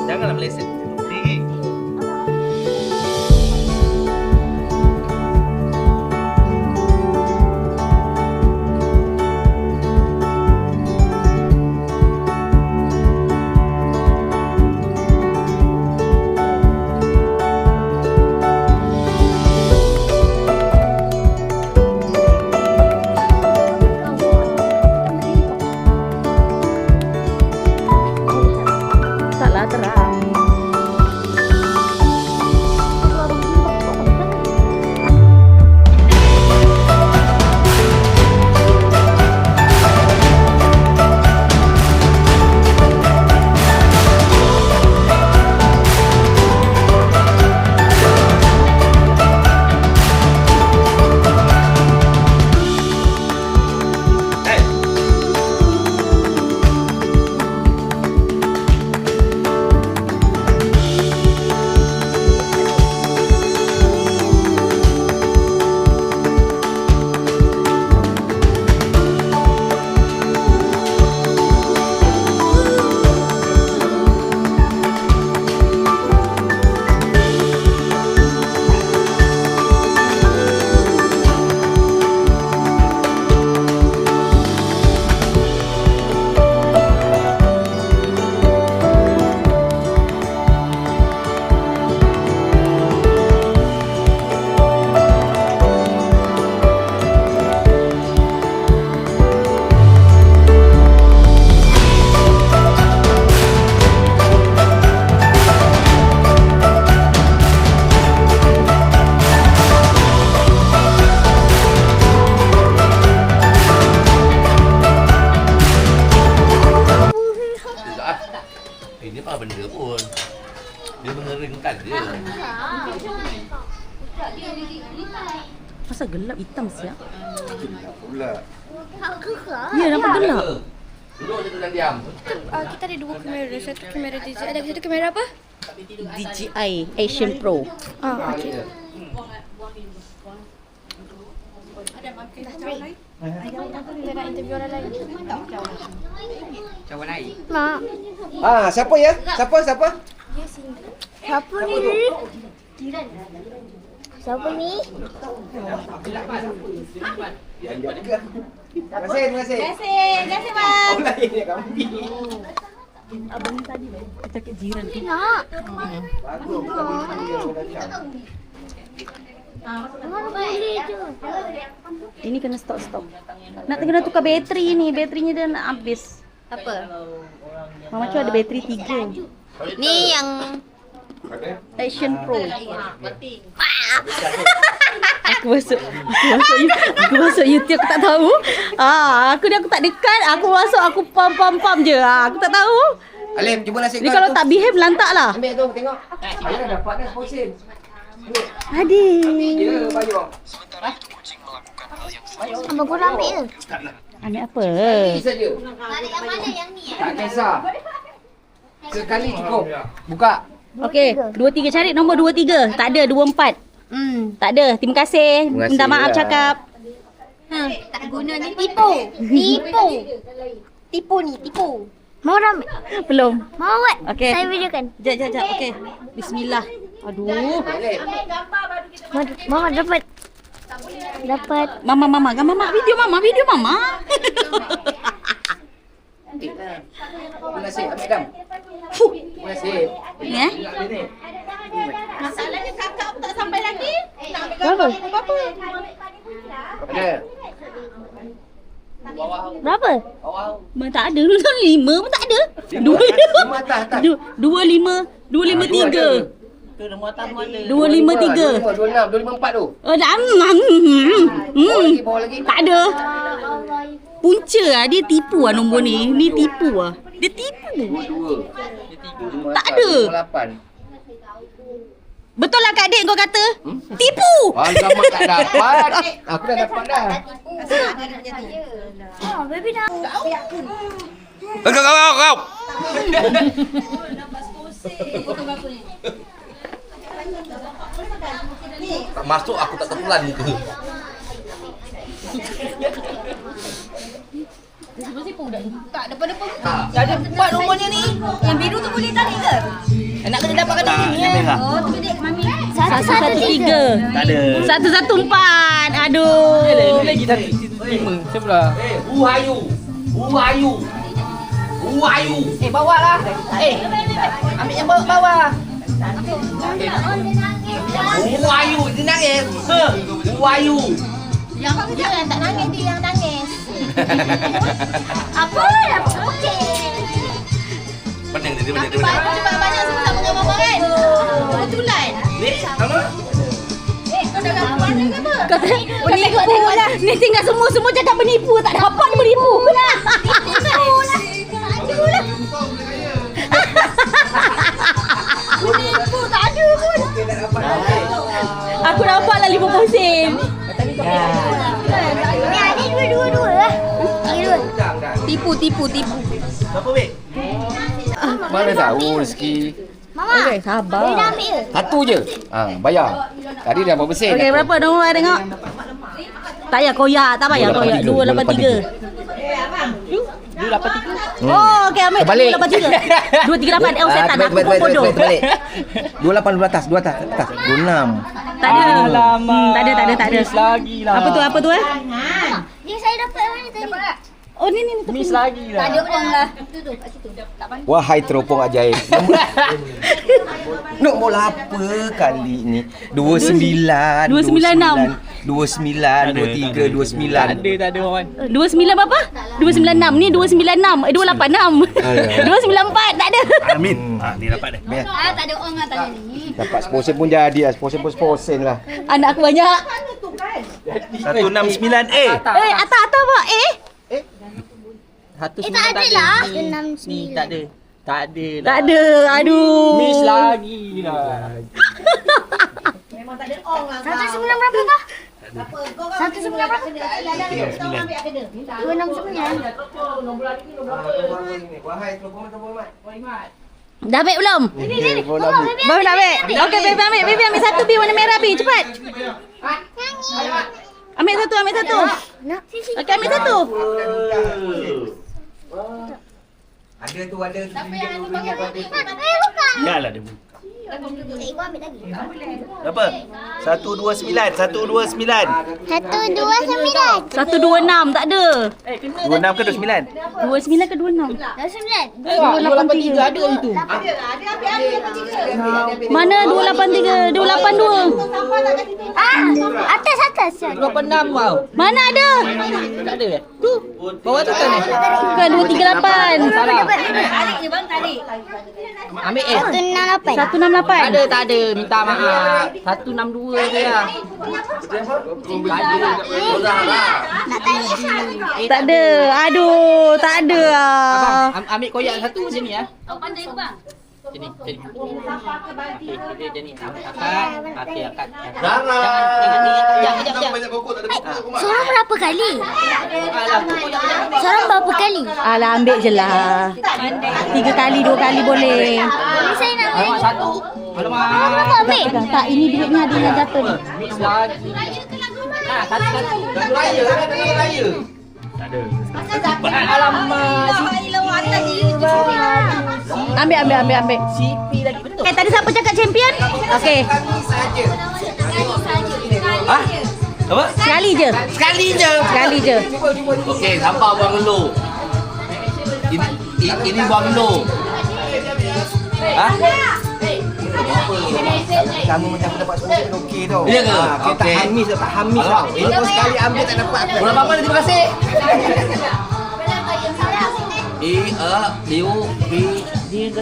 Janganlah meleset. Tinggi. Salah terang. Hey. Ini apa benda pun. Dia mengeringkan dia. Masa gelap hitam siap. Pula. Ya, nampak gelap. Duduk je tu dan diam. Kita ada dua kamera, satu kamera DJI, ada satu kamera apa? DJI Action Pro. Okey. Kita nak interview orang lain. Mak. Siapa ya? Siapa? Siapa ni? Siapa ni? Terima kasih. Terima kasih bang. Oh, lain dia kambing. Abang ni tadi kita kat jiran tu. Nak. Bagus bukan dia datang. Mana boleh tu? Ini kena stop. Nak kena tukar bateri ni. Baterinya dah nak habis. Apa? Mama Cu ada bateri 3. Ni yang Action Pro. Aku masuk YouTube aku tak tahu. Aku tak dekat. Aku masuk aku pam je. Aku tak tahu. Alim, cuba nasi Ni kalau tak behave lantak lah. ambil tu tengok. Ayah dapat dah posin. Adik. Ya, Bayu. abang korang ambil ke? Ambil apa? Ini saja. Yang mana yang ni? Tak kisah. Sekali cukup. Buka. Okey, 23 cari nombor 23. Tak ada 24. Tak ada. Terima kasih. Terima kasih Minta maaf lah. cakap. Tak guna ni tipu. Tipu ni. Mau orang ambil? Belum. Mau buat? Okey. Saya videokan. Jap. Okey. Bismillah. Aduh. Mama dapat. Mama. Gambar mak. Video mama. Terima kasih. Ambil dam. Fuh. Terima kasih. Ni Masalahnya kakak tak sampai lagi. Berapa? Ada. Berapa? Tak ada. 5 pun tak ada. 5 atas. 253. Tu nombor atas mana? 253. 26, 254 tu. Oh, dah. Bawa lagi. Tak ada. Punca lah. Dia tipu lah nombor ni. Ni tipu lah. Dia tipu. 2. Tak ada. 8. Betul lah Kak Dek kau kata? Tipu. Alamak tak dapat. Aku dah dapat dah. Oh, baby dah. Kau. Tak masuk aku tak terpulang muka. Tak, depan-depan. Tak ada 4 nomornya ni. Yang biru tu boleh tarik ke? lah. 113. Tak ada. 114. Aduh. Lagi tak 5 sebelah. Who are you? Who are you? Who are you? Bawa lah. Ambil yang bawah. Who are you? Dia nangis. Who are you? Yang tak nangis dia yang nangis. Apa? Okey. Pening dia pening. Banyak sama dengan mama kan? Kebetulan. Ni, apa? Kau dah lapan ke apa? Kau tengok lah. Ni tinggal semua cakap menipu. Tak dapat dia menipu lah. Aduh lah. Menipu tak ada pun. Aku dapat lah 50 sen. Ni dua-dua lah. Tipu. Berapa weh? Mana tahu rezeki. Mama. Okey, sabar. Boleh dah ambil ke? Satu je. Bayar. Tadi dah berapa sen? Okey, berapa nombor saya tengok? Tak payah koyak, tak payah koyak. 283. 283. Oh, okey ambil Terbalik. 283. 238. Oh, setan aku pun bodoh. Terbalik. 28 atas, 2 atas. 26. Tak ada. Tak ada. Lagi lah. Apa tu eh? Dia saya dapat mana tadi? Oh, ni. Miss lagi lah. Tak ada pun lah. Tu kat situ. Tak pandai. Wahai teropong ajaib. Nombor apa kali ni? 29. 296. 29, 23, 29. Tak ada Wan. 29 berapa? 296. Ni 296. 286. 294. Tak ada. Amin. Ni dapat dah. Tak ada orang lah tanya ni. Dapat sponsor pun jadi lah. Sponsor pun sponsor lah. Anak aku banyak. 169A. Atas apa? Tak ada lah. 69. Tak ada lah. Tak ada. Aduh. Miss lagi lah. 109 berapa kah? 109 berapa? 269. Wahai teropong mat. Dah ambil belum? Baru nak ambil. Okey, baby ambil. Baby ambil satu bi warna merah bi. Cepat. Ambil satu. Okey, ambil satu. Ada tu ada. Siapa yang anu bagi aku? Bukan. Yalah dia. Cikgu ambil lagi. Berapa? 129. 129. 129. 126 tak ada. 26 ke 29? 29 ke 26? 29. 283 ada itu. Mana 283? 282. Atas. 26 wow. Mana ada? Tak ada eh? Tu. Bawah tu kan eh? Bukan 238. Salah. Tarik je bang, tarik. Ambil 168. 168. Tak ada. Minta maaf. 162 je lah. Nak tanya. Tak ada. Aduh, tak ada ah. Abang, ambil koyak satu macam ni ya. Pandai ke bang? Macam ni. Okey, macam ni. Akad. Seorang berapa kali? Seorang berapa kali? Alah, ambil je lah. 3 kali, 2 kali boleh. Ini saya nak ambil. Alamak, satu. Alamak. Berapa ambil? Tak, ini duitnya ada yang jatuh ni. Mix lagi. Satu. Lagu raya. Tak ada. Alamak. Ambil. CP lagi betul. Okay, tadi siapa cakap champion? Okey, Hah? Apa? sekali je. Sekali je. Okey, sampah buang dulu. Ini buang dulu. Hah? Kamu macam aku dapat sponsor pun okey tau. Ya ke? Kita tak Okey. hamis tau. Kalau sekali ambil tak dapat apa. Berapa mana terima kasih.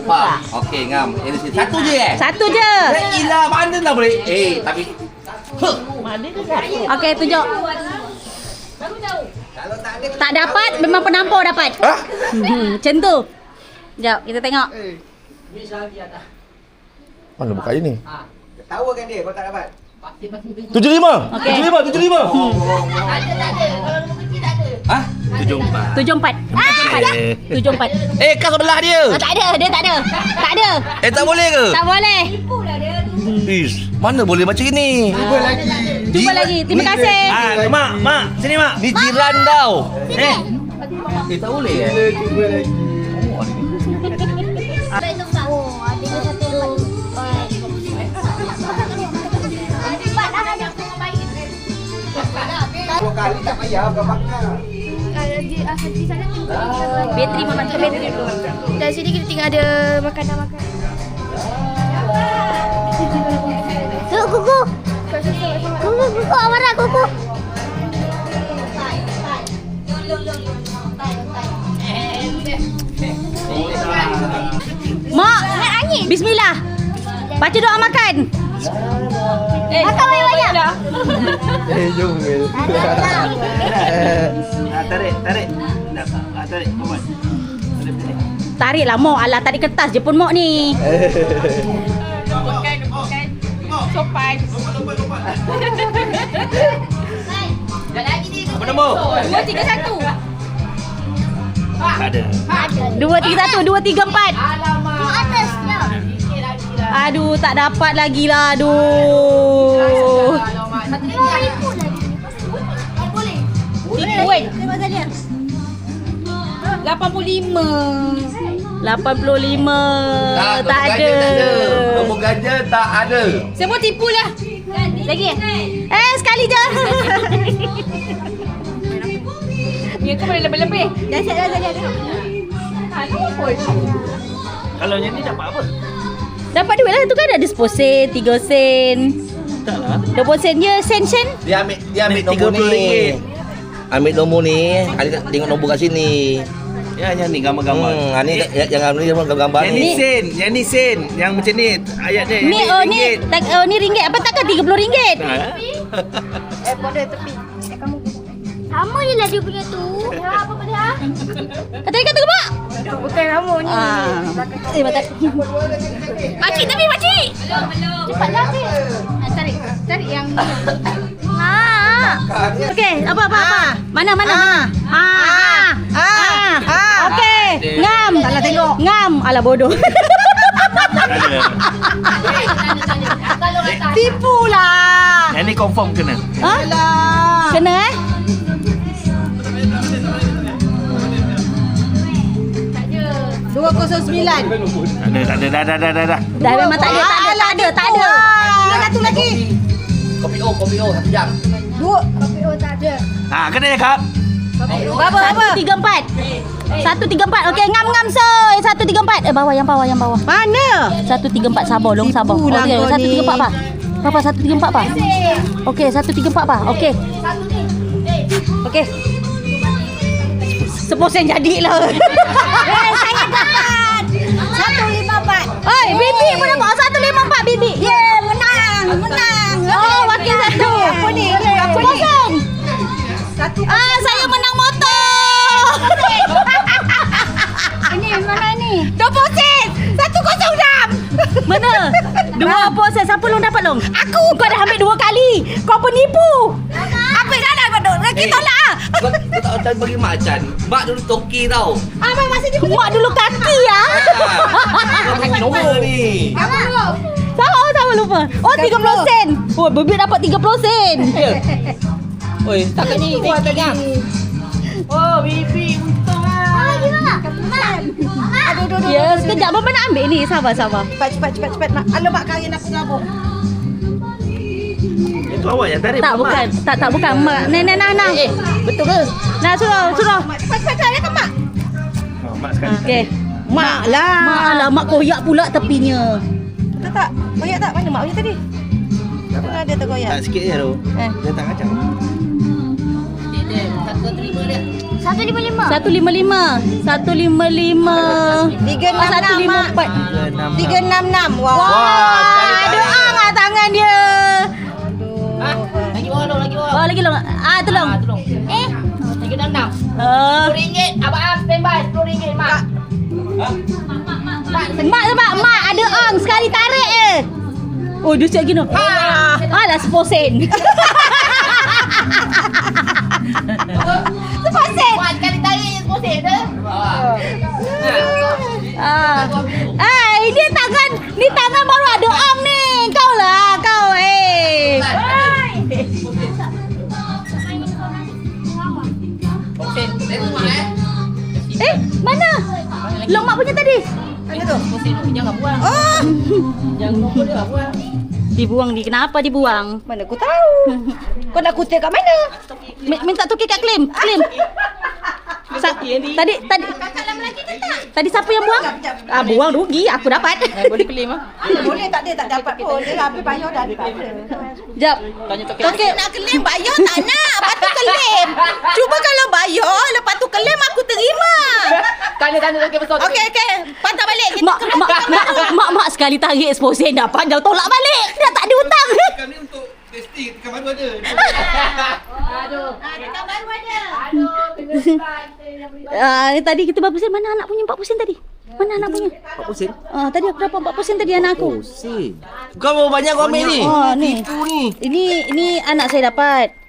Pak. Okey, ngam. Ini satu je Satu je. Gila, mana nak boleh? Tapi Okey, tunjuk. Tak dapat, memang penampau dapat. Macam tu. Sekejap, kita tengok. Mana bukanya ni? Tahu kan dia kalau tak dapat. 75. Okey. 75. Hah? 74. 74. 74. Kau sebelah dia. Tak ada, dia tak ada. Tak ada. Tak boleh ke? Tak boleh. Ish, mana boleh macam ni? Cuba lagi. Terima kasih. Mak, sini mak. Ni jiran tau. Tak boleh Oh, ada satu. Di sana tinggal Bateri memantau bateri dulu. dari sini kita tinggal ada makanan. Tuh, kuku. Kuku, amarah kuku. Mak, bismillah. Baca doa makan. Makan banyak-banyak. Jom Mel. Tarik. Tarik. Muhammad. Tarik lah Mok. Alah, tarik kertas je pun Mok ni. Apa nombor? 2, 3, 1. Tak ada. 2, 3, 1. 2, 3, 4. Tu atasnya. Aduh, tak dapat lagi lah. Aduh. RM5,000 lagi. Boleh. Wait. Tengok tadi. 85. Tak ada. Nombor ganja tak ada. Semua tipu lah. Lagi sekali je. Dia kau boleh lebih-lebih. Dah siap dah tadi. Kalau yang ni dapat apa? Dapat duit lah. Tu kan ada 10 sen, 3 sen. Tak lah. 20 sen je. Sen. Dia ambil nombor RM30. ni. Ambil nombor ni. Ada tengok nombor kat sini. Ya, yang ni gambar-gambar. Ni yang ni gambar Yang ni ni. sen, yang ni sen, yang macam ni ayat dia. Ni RM1. ni ringgit. Apa takkan RM30? Pada tepi. Kamu. Sama je lah dia punya tu. Ya, apa dia? Kata mak. Bukan kamu ni. Batak. Makcik tapi makcik. Cepatlah habis. Tarik yang Okey, apa. Mana. Okey. Ngam. Salah tengok. Ngam. Alah bodoh. Tipu lah. Yang ni confirm kena. Ha? Kena eh? Tak ada, dah. Dah memang tak ada. Satu lagi. Kopi O 1 jam. Kena ya, Kak. Berapa? 134. Okey, ngam soy. 134. Bawah. Mana? 134 sabar. Okey, 134 apa? Papa 134 apa? Okey, 134 apa? Okey. Okey. 10 sen jadilah. Saya dapat. 154. Oi, bibi pun dapat 154 bibi. Menang. Oh, wakil satu. Apa ni? 10 sen. Saya menang motor. Ini mana ni? 20 sen. 106. Mana? 20 sen. Siapa long dapat long? Aku. Kau dah ambil 2 kali. Kau penipu. Apa dah dah kau lagi tolak. Kau tak bagi mak Chan. Mak dulu toki tau. Apa masa dia mak dulu kaki ya? Kau kaki nombor ni. Sama lupa. Oh 30 sen. Oh bebek dapat 30 sen. Oi, takkan ni tengok. Oh, bibi untung lah. Lagi mana? Aduh. Ya, sekejap Mama nak ambil ni. Sabar. Cepat. Alamak kahwin aku ngabuk. Itu awak yang tarik. Tak Mak. bukan. Tak bukan mak. Nah. Betul ke? Nah suruh. Cepat cari kan mak? Mak sekali. Okey. Mak lah. Mak lah mak koyak pula tepinya. Betul tak? Koyak tak? Mana mak punya tadi? Mana ada tu koyak? Tak sikit je tu. Dia tak kacau. 155. 155. 155. 366 366. Wah. Ada ang lah tangan dia. Lagi bawah. Lagi long. Tolong. Lagi 66. RM10. Abang Am standby RM10 mak. Mak ada ang sekali tarik je. Oh dia siap gini. Alah 10 sen. 10 sen. Buat sekali tarik je RM10 dah. Ini tangan baru ada ang ni. Kau mana? Long mak punya tadi. Mana tu? Jangan buang. Oh. Jangan buang dia buang. Dibuang ni. Kenapa dibuang? Mana aku tahu. Kau nak kutip kat mana? Minta tukar kat claim. Tadi siapa yang buang? Buang rugi, aku dapat. Boleh claim ah. Boleh tak dapat pun. Dia habis bayar dah daripada. Jap. Okey, nak claim bayar tak nak. Lepas tu claim. Cuba kalau bayar, lepas tu claim aku terima. Tanya okey betul. Okey. Patah balik. Mak sekali tarik 10 sen dapat jauh tolak balik. Dah tak ada hutang. Kami untuk testing dekat baru ada. Dekat baru ada. Tadi kita berapa sen? Mana anak punya 40 sen tadi? Mana anak punya? 40 sen. Tadi aku dapat 40 sen tadi anak aku. Sen. Kau mau banyak kau ambil ni. Ni. Tipu ni. Ini anak saya dapat.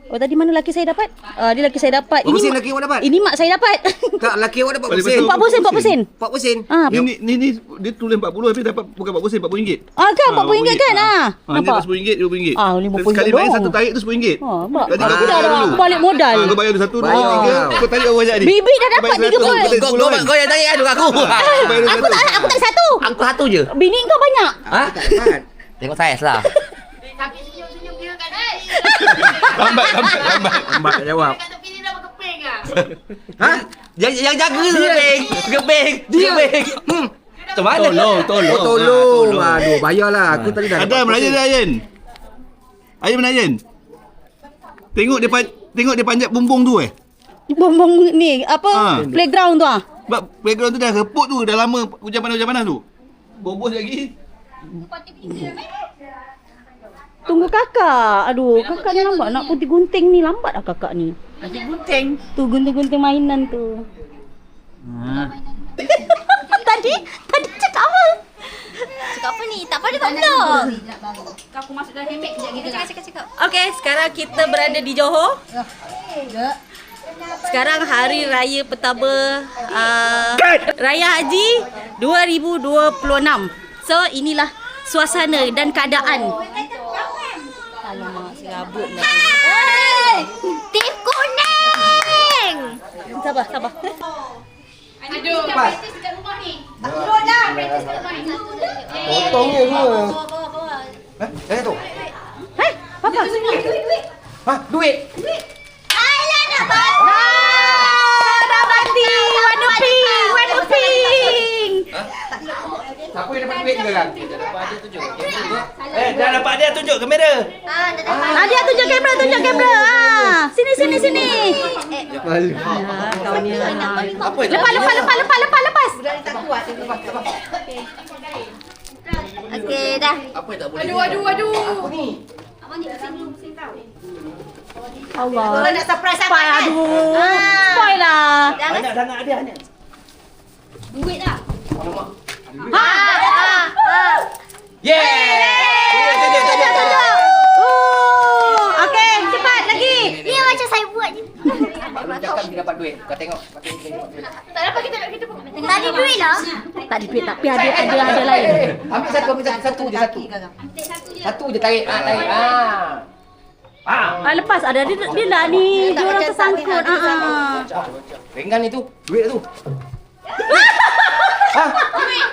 Oh tadi mana laki saya dapat? Dia laki saya dapat. Berapa sen laki awak dapat? Ini mak saya dapat. Tak, laki awak dapat berapa sen? 40 sen. 40 sen. Ni dia tulis 40 tapi dapat bukan 40 sen, RM40. Kan RM40 kan? Ni dapat RM10, RM20. RM50 Sekali bayar doang. satu tarik tu RM10. Jadi Aku kau dah bayar dulu. balik modal. Kau bayar dulu 1, 2, Bayar 3. Kau tarik berapa banyak ni? Bibi dah dapat 30. Kau yang tarik adu aku. Aku tak satu. Aku satu je. Bini kau banyak. Ha? Tengok saiz lah. Tapi senyum-senyum dia kan. Lambat jawab. Kat tepi ni dah berkeping ah. Ha? Yang jaga tu keping. Macam mana? Tolong. Aduh, bayarlah. Aku tadi dah. Adam, Ryan. Ryan. Tengok dia panjat bumbung tu Bombong ni apa? Playground tu Sebab background tu dah reput tu. Dah lama hujan panas tu. Bobos lagi. Tunggu kakak. Aduh, kakak ni lambat nak putih gunting ni. Lambat dah kakak ni. Nanti gunting. Tu gunting-gunting mainan tu. Tadi cakap apa? Cakap apa ni? Tak pada tak betul. Aku masuk dalam handbag kejap kita. Cakap. Okey, sekarang kita berada di Johor. Sekarang hari raya pertama Raya Haji 2026. So inilah suasana dan keadaan. Alamak, serabut lah. Tim kuning. Sabar. Aduh. Praktis dekat rumah ni. Load dah. Praktis dekat rumah ni. Potongnya semua. Saya tu. Papa. Ha, duit. Alah nak bantu. Dah mati. Warna pink. Siapa yang dapat duit juga kan? Dah dapat dia tunjuk kamera. Dia tunjuk kamera. Sini. Kau ni. Apa itu? Lepas. Okey dah. Apa yang tak boleh? Aduh. Abang ni pusing tahu. Allah. Kalau nak surprise apa kan? Spoil lah. Banyak sangat dia. Duit dah. Yeay! Okey, cepat lagi. Ni macam saya buat je. Baru cakap dia dapat duit. Kau tengok. Tak dapat kita Tadi duit lah. Tak ada duit tapi ada lain. Ambil satu je. Satu je tarik. Tarik. Lepas ada dia lah ni. Dia orang tersangkut. Ringgan itu. Duit tu.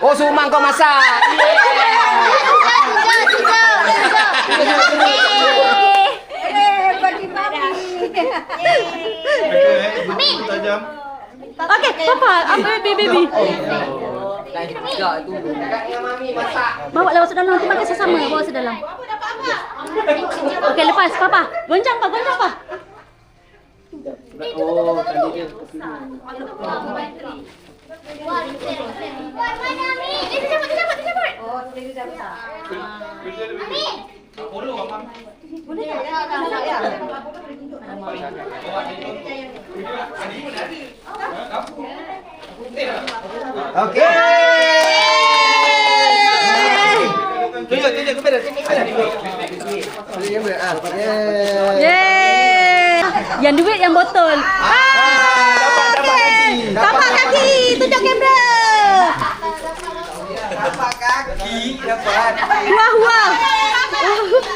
Oh, sumang kau masak. Tajam. Okey, Papa, ambil baby. Mami masak. Bawa lah masuk dalam. Terima kasih sama. Bawa masuk dalam. Okey, lepas. Papa. Goncang, Pak. Oh, tadi dia. Mana Ami? Dia cabut. Oh, dia dapat. Ami. Okey. Tunjuk kamera. Yeay. Yang duit yang botol. Tapak kaki. Tunjuk kamera. Dapat kaki, dapat. Wah.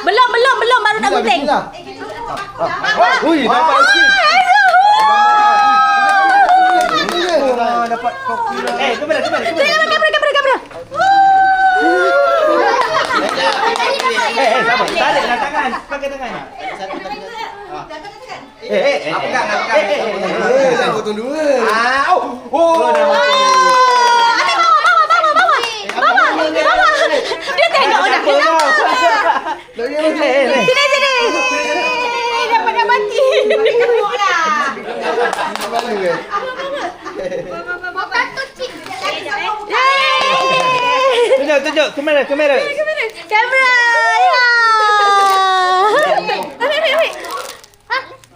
Belum baru nak gunting. Ui, dapat kaki. Dapat kopi lah. Kamera. Kamera. Pakai tangan. Pegang. Satu tu dua. Dia tengok dah. Sini. Dapat dah mati. Tunjuk. Kamera. Kamera. Ya.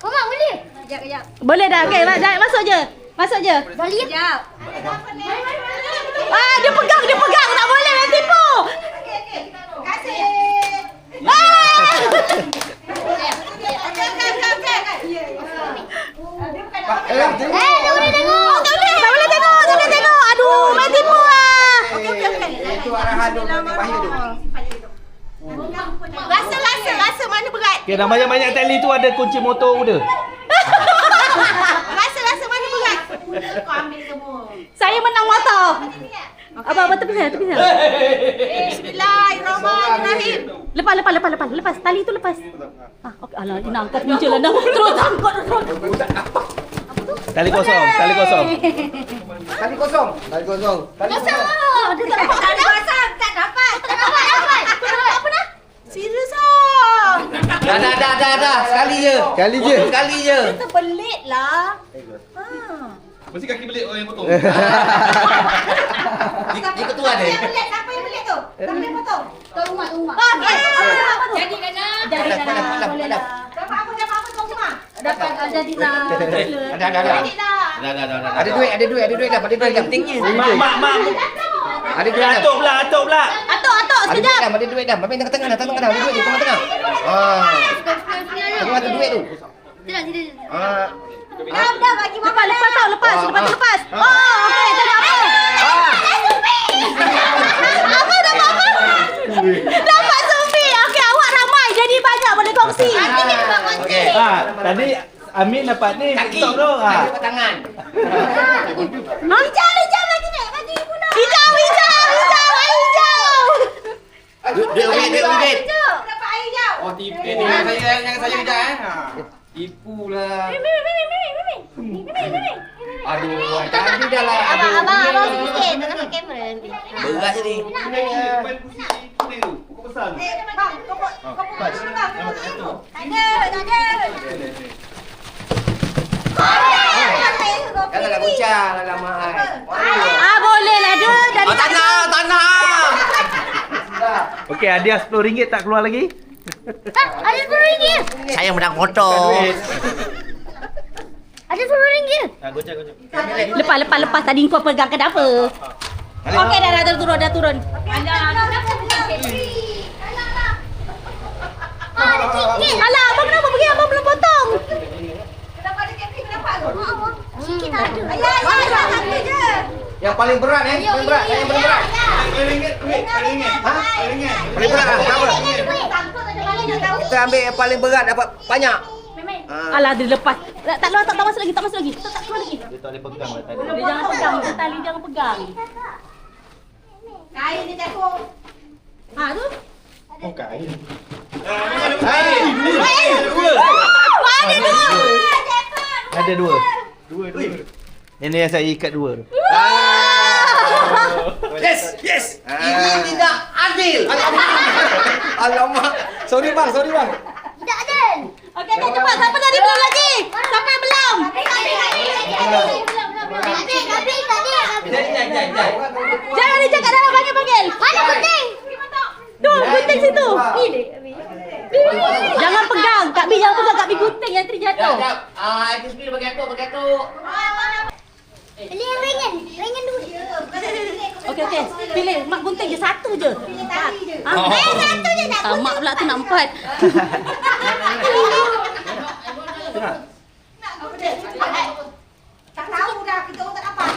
Mama boleh? Kejap. Boleh dah. Okey, masuk je. Boleh? Kejap. Dia pegang. Tak boleh main tipu. Tak boleh tengok. Tak boleh tengok. Aduh, main tipu ah. Itu arahan tu bahaya tu. Rasa mana berat? Okay, dalam banyak-banyak tali tu ada kunci motor udah. Rasa mana berat? Saya menang motor. Abang tepi saya. Bismillahirrahmanirrahim. Lepas. Tali tu lepas. Okey. Alah, Ina angkat punca lah. Terus angkat. Tali kosong. Tali kosong. Tak dapat. Apa dah? Serius ah. Dah. Sekali je. Kita pelik lah. Mesti kaki belit orang yang potong. Dia ketua dia. Siapa yang pelik tu? Siapa yang potong? Tuan rumah. Jadi dah. Dapat apa tuan rumah? Dapat jadi dah. Dah. Ada duit dah. Pentingnya. Mak. Ada duit dah. Atuk pula. Atok sekejap. Ada duit dah. Mami tengah-tengah dah. Ada duit di tengah-tengah. Tengah ada duit tu. Dah bagi mama. Lepas. Okey, tak ada apa. Apa dapat apa? Dapat sufi. Okey, awak ramai jadi banyak boleh kongsi. Okey. Tadi Amin dapat ni. Kaki. Stop tu. Dapat tangan. Hijau lagi ni. Bagi ibu nak. Hijau. Duit ringgit. Dapat air hijau. Oh, tipu. Jangan saya kejap Tipu lah. Aduh, tadi dah lah. Abang sikit. Tak dapat kamera nanti. Berat je ni. Depan kursi kuning tu. Pokok besar tu. Tak ada. Janganlah kucang alamak. Boleh lah dia dari Tanah. Okey, hadiah RM10 tak keluar lagi? Ada RM10. Saya menang motor. Ada RM10. Gocak. Lepas tadi kau pegang kenapa? Okey dah turun. Alah, abang kenapa pergi? Abang belum potong. Kenapa ada camping kenapa tu? Sikit ada. Ayah, je. Yang paling berat paling berat. Yang paling berat. Paling berat lah. Kenapa? Kita ambil yang paling berat dapat banyak. Alah, dia lepas. Tak masuk lagi. Tak keluar lagi. Dia tak boleh pegang lah tadi. Dia jangan pegang, tali jangan pegang. Kain dia jatuh. Tu. Ada dua. Ini yang saya ikat dua tu. Yes. Ini tidak adil. Alamak. Sorry bang. Tak ada. Okey, cepat. Siapa tadi belum lagi? Siapa yang belum? Jangan dia cakap dalam panggil. Mana penting? Tu, gunting situ. Jangan pegang. Kak Bi jangan pegang. Kak Bi gunting yang terjatuh. Itu sendiri bagi aku. Pilih yang ringan. Ringan dulu. Okey. Pilih. Mak gunting je satu je. Tali je. Satu je nak gunting. Mak pula tu nak 4. Tak tahu dah, kita orang tak dapat.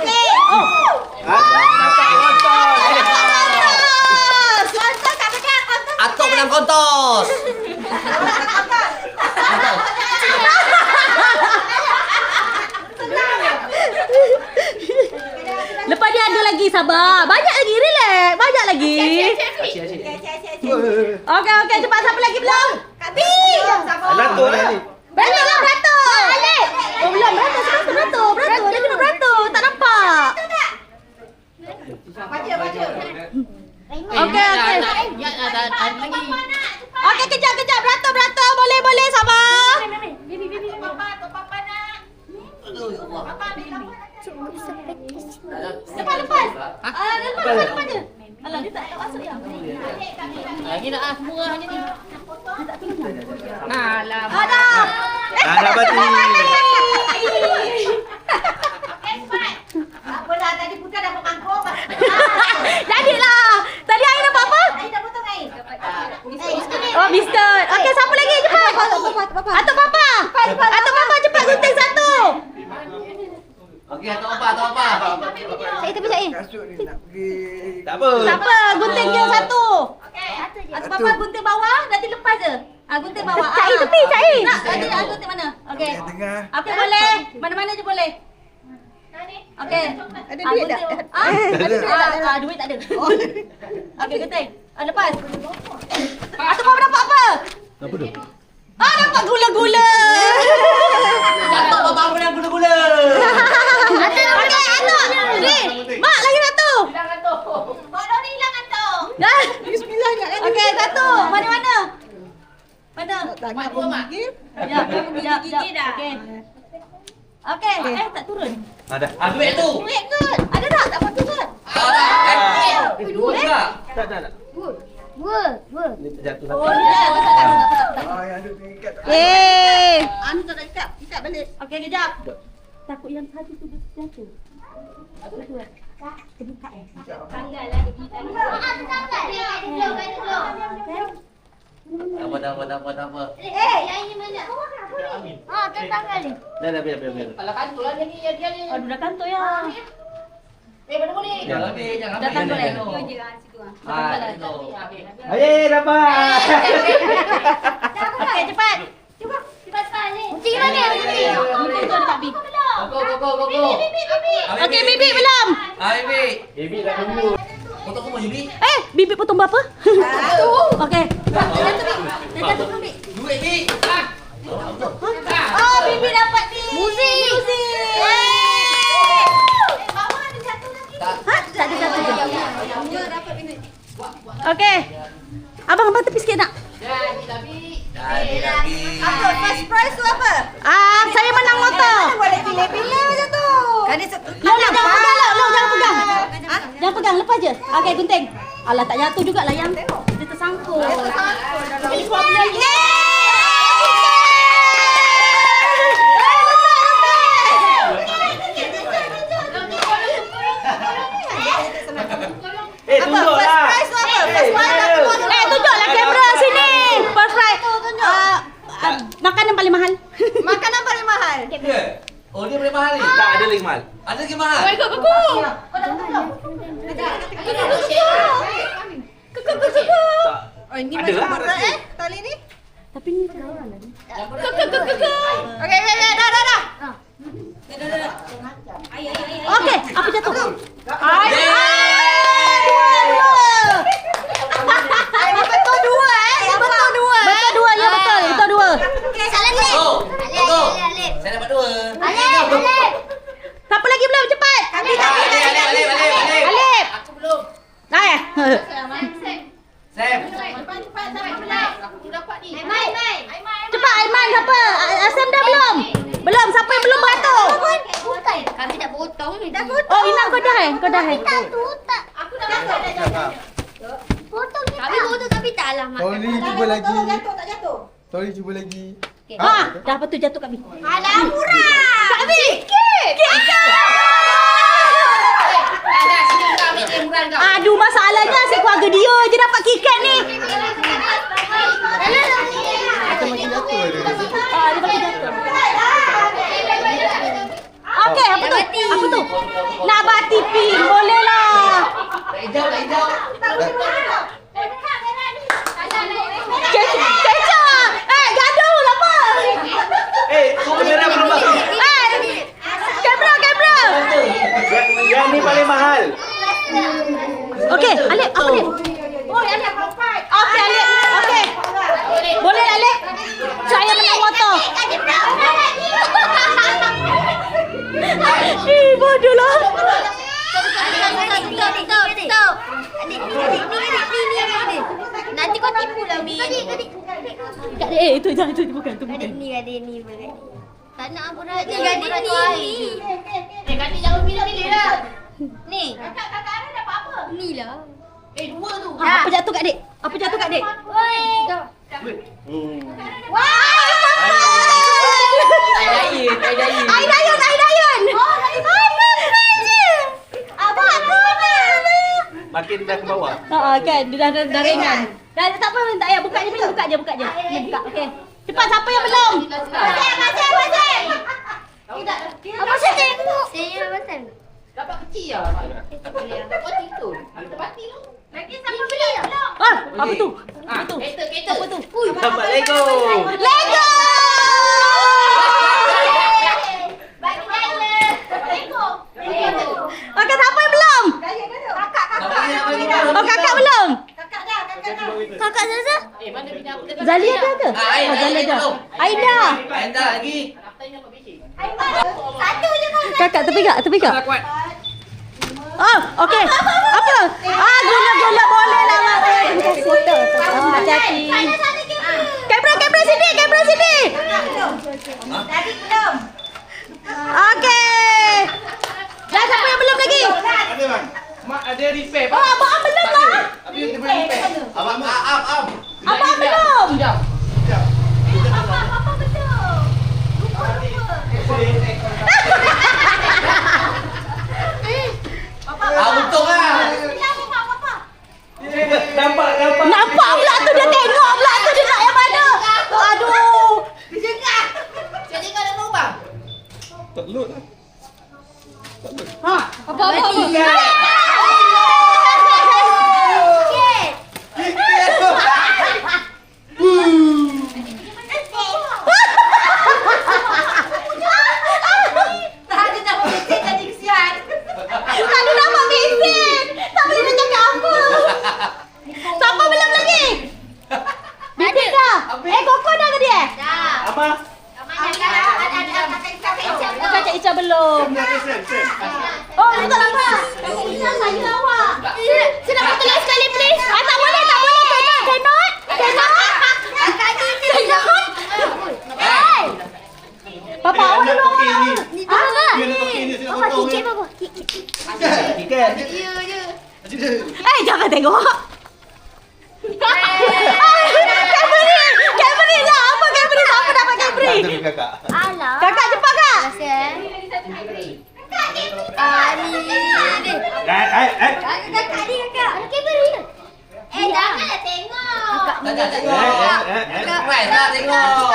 Atok menang kontos. Lepas dia ada lagi, sabar. Banyak lagi, relax. Banyak lagi. Okey, cepat. Siapa lagi belum? Pink. Beratur lah ni. Beratur lah, beratur. Alif. Oh, belum. Beratur. Dia kena beratur. Tak nampak. Baca. Okey. Okey, kejap. Beratur. Boleh. Sabar. Lepas. Lepas je. Alah, dia tak masuk ya. Lagi nak semua hanya ni. Ada. Ada bati. Apalah, tadi bukan dapat mangkuk. Jadilah. Tadi Ain dapat apa? Air dah potong air. Oh, biskut. Okey, siapa lagi? Cepat. Atuk Papa. Cepat gunting satu. Okey, atau apa? Saya tapi saya. Kasut ni nak pergi. Tak apa. Siapa? Gunting je satu. Satu je. Atuk Papa gunting bawah, nanti lepas je. Gunting bawah. Cari tepi, cari. Nak gunting mana? Okey. Tengah. Okey, boleh. Mana-mana je boleh. Okey. Ada duit tak? Ada. Duit tak ada. Okey, gunting. Lepas. Atuk Papa dapat apa? Apa tu? Dapat gula-gula. Datuk Papa pernah gula-gula. Okey, atuk. Ni, Mak lagi satu. Bodoh ni hilang antuk. Dah. Bismillah ingat kan. Okey, satu. Mana? Mana? Tanya pun gigil. Ya. Okey. Tak turun. Ada. Duit tu. Duit kot. Ada tak? Tak patut kot. Dua juga. Tak. Ni terjatuh satu. Oh, tak. Yang duduk tingkat tak. Anu tak nak ikat balik. Okey, kejap. Takut yang satu tu dia jatuh. Apa. Yang ini mana? Tanggal ni. Dah biar. Aduh, dah kantor ya. Jangan Datang boleh. Dapat. Okey, cepat. Cepat sekali. Kunci mana? Gunting tu dekat Bi. Go. Okey, Bibi belum. Bibi. Baby dah tunggu. Potong semua Bibi. Bibi potong berapa? Okey. Dia jatuh belum, Bi? Duit Bi. Oh, Bibi dapat ni. Muzik. Bawah ada jatuh lagi. Tak ada jatuh. Okey. Abang tepi sikit nak? Apa first prize tu apa? Saya menang motor. Boleh pilih-pilih macam tu. Kan dia Jangan pegang. Jangan pegang, lepas je. Okey, gunting. Alah, tak jatuh jugalah yang. Dia tersangkut. Tapi problem. Tunjuklah. prize tu apa? First prize Tunjuklah kamera sini. First prize. Makanan paling mahal. Makanan paling mahal. Oh, dia boleh mahal ni. Tak ada lagi mal. Ada lagi mahal. Oh, ini Ada macam lah. murah tali ni. Tapi ni kawan lah. Okey, dah. Okey, apa jatuh? Betul dua. Betul dua, ya betul. Betul dua. Okey, salah ni. Alif. Saya dapat dua. Alif. Siapa lagi belum? Cepat. Alif. Alif. Aku belum. Ayah. Sam. Mai. Cepat Aiman siapa? Asam dah belum? Belum. Siapa yang belum beratur? Bukan. Kami dah potong ni. Dah Oh, Ina kau dah eh? Kau dah eh? tak. Aku dah potong. Kami potong tapi tak lah mak. Sorry, cuba lagi. Tak jatuh. Sorry, cuba lagi. Dah betul jatuh kat Bi. Alah murah. Kat Bi. Sikit. Aduh, masalahnya asyik keluarga dia je dapat KitKat ni. Okey, apa tu? Apa tu? Nabati pink. Boleh lah. Tak hijau. Cecah. Gaduh apa? Kamera belum masuk. Kamera. Yang ni paling mahal. Okey, Alif, apa Alif? Oh, Alif. Okey, Alif. Okey. Boleh Alif. Bodoh lah. Stop. Adik, ni. Nanti kau tipu lah, Min. Adik. Kak itu jangan itu bukan. Adik ni boleh. Tak nak apa dah. Adik ni. Adik jangan pilih-pilih lah. Ni. Kakak Ara dapat apa? Ni lah. Dua tu. Apa jatuh kat Dik? Woi. Aidayun. Abang aku mana? Makin dah ke bawah. Kan dia dah ringan. Dah tak apa, tak payah buka je. Ni buka. Okey. Cepat siapa yang belum? Masih. Apa saya tengok? Saya pasal. Dapat kecil lah. Kau tidur. Terpati tu. Lagi siapa belum? Apa tu? Kereta. Apa tu? Dapat Lego. Lego! Bagi Lego. Okey, siapa yang belum? Kakak belum? Kakak Zaza? Mana bina aku dah. Zalia ada ke? Zalia ada. Aida. Anda lagi. Satu je kau. Kakak tepi kak. Okey. Apa? Gula boleh lah mak. Kasih foto. Hati-hati. Kamera sini. Tadi belum. Okey. Dah siapa yang belum lagi? Ada bang. Mak ada repair. Abang belum lah. Habis dia boleh repair. Abang am. Abang belum. Untung lah. Nampak pula tu dia tengok pula tu dia nak yang mana. Aduh. Jadi kau nak lubang? Tak load lah. Apa? Tadi dah mesin tadi kesian. Tadi nampak mesin. Tak boleh nak cakap apa. Siapa belum lagi? Bibi dah. Koko dah ke dia? Apa? Kakak Ica belum. Oh, itu tak apa. Kakak Ica saya awak. Saya nak potong sekali please. Tak boleh. Cannot. Papa awak dulu awak. Apa kicik apa? Tiket. Jangan tengok. Cadbury lah. Apa Cadbury? Siapa dapat Cadbury? Kakak. Alah. Kakak cepat kak. Ni. Eh. Kakak ni kakak. Okey beri. Janganlah tengok. Tak tengok. Right lah tengok.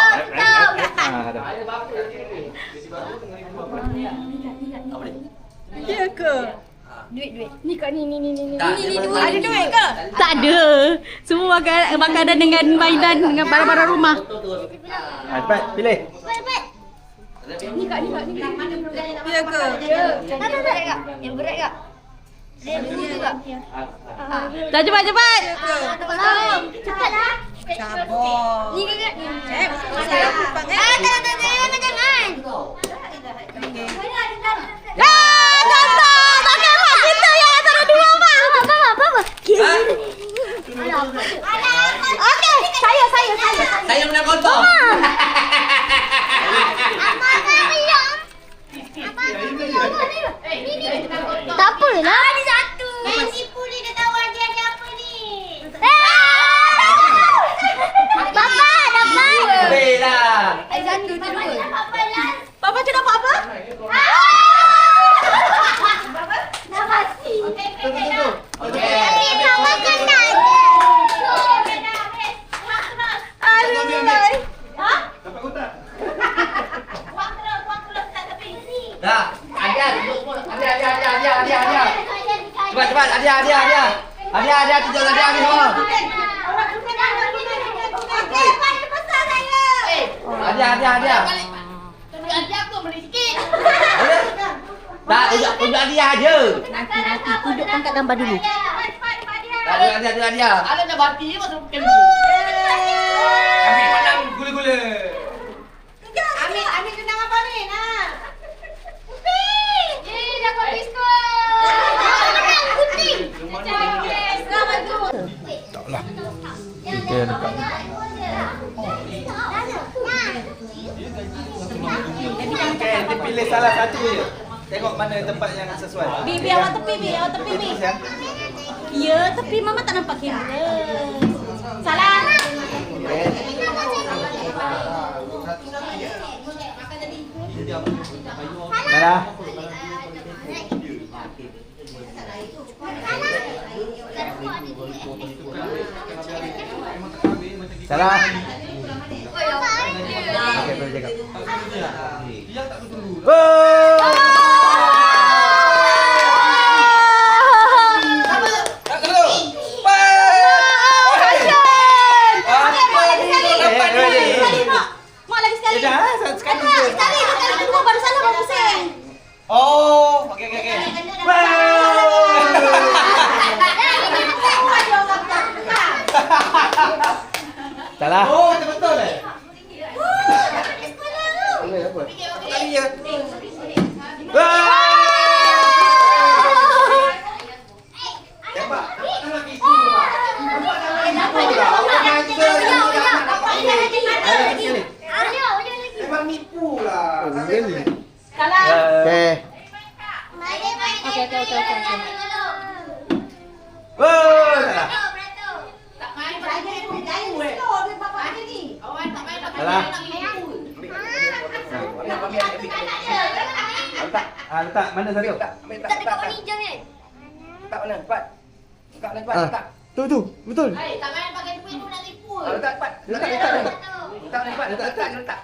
Ya ke? Duit. Ni kak ni. Ada duit ke? Tak ada. Semua makanan dengan mainan dengan barang-barang rumah. Cepat pilih. Cepat. Ya ke? Tak. Yang berat kak. Dia begitu kak. Dah cepat. Cepatlah. Sabar. Ni kakak. Jangan. Kata. Takkan mak kita yang antara dua mak. Apa? Okey, saya. Saya menang kontong. Tak apalah. Ada satu. Tipu ni dia tahu dia ada apa ni. Bapak dapat. Habis lah. Satu tu dua. Papa tu dapat apa? Dapat si. Okey. Kita makan tak? Dapat kotak. Dah. Ada duduk semua. Ada. Cepat. Ada. Tunjuk ada semua. Ada. Adik aku beli sikit. Tak, tunjuk hadiah je. Nanti tunjuk angkat gambar dulu. Tak, tunjuk hadiah. Ada dah bati masuk kena. Ambil padang gula-gula. salah satu je. Tengok mana tempat yang sesuai. Bibi awak tepi, Bi. Awak tepi, Bi. Ya, tepi Mama tak nampak kamera. Salah. Salah. Salah. Okey, boleh cakap. Mak lagi sekali. Sekali. Sekali kedua baru salah baru pusing. Oh, okey. Salah. Oh, betul eh. Boleh apa? Kali ya. Memang nipu lah. Salah. Okey. Okey. Oh, salah. Salah. Letak. Mana satu? Tak dekat warna hijau ni. Tak mana? Cepat. Letak. Tu, betul. Tak main pakai duit tu nak tipu. Letak cepat. Letak.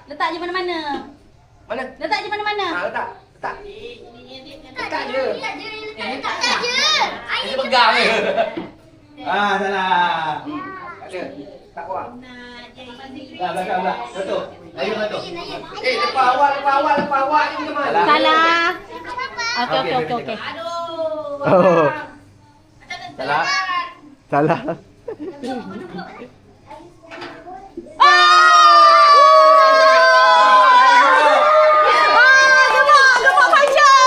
Letak je mana-mana. Mana? Letak je mana-mana. Letak. Letak je. Letak je. Dia pegang je. Salah. Tak ada. Tak kuat. Belakang. Betul. Ayo betul. Lepas awal ni macam mana? Salah. Okey. Oh, Salah. salah. Gemuk Fajar.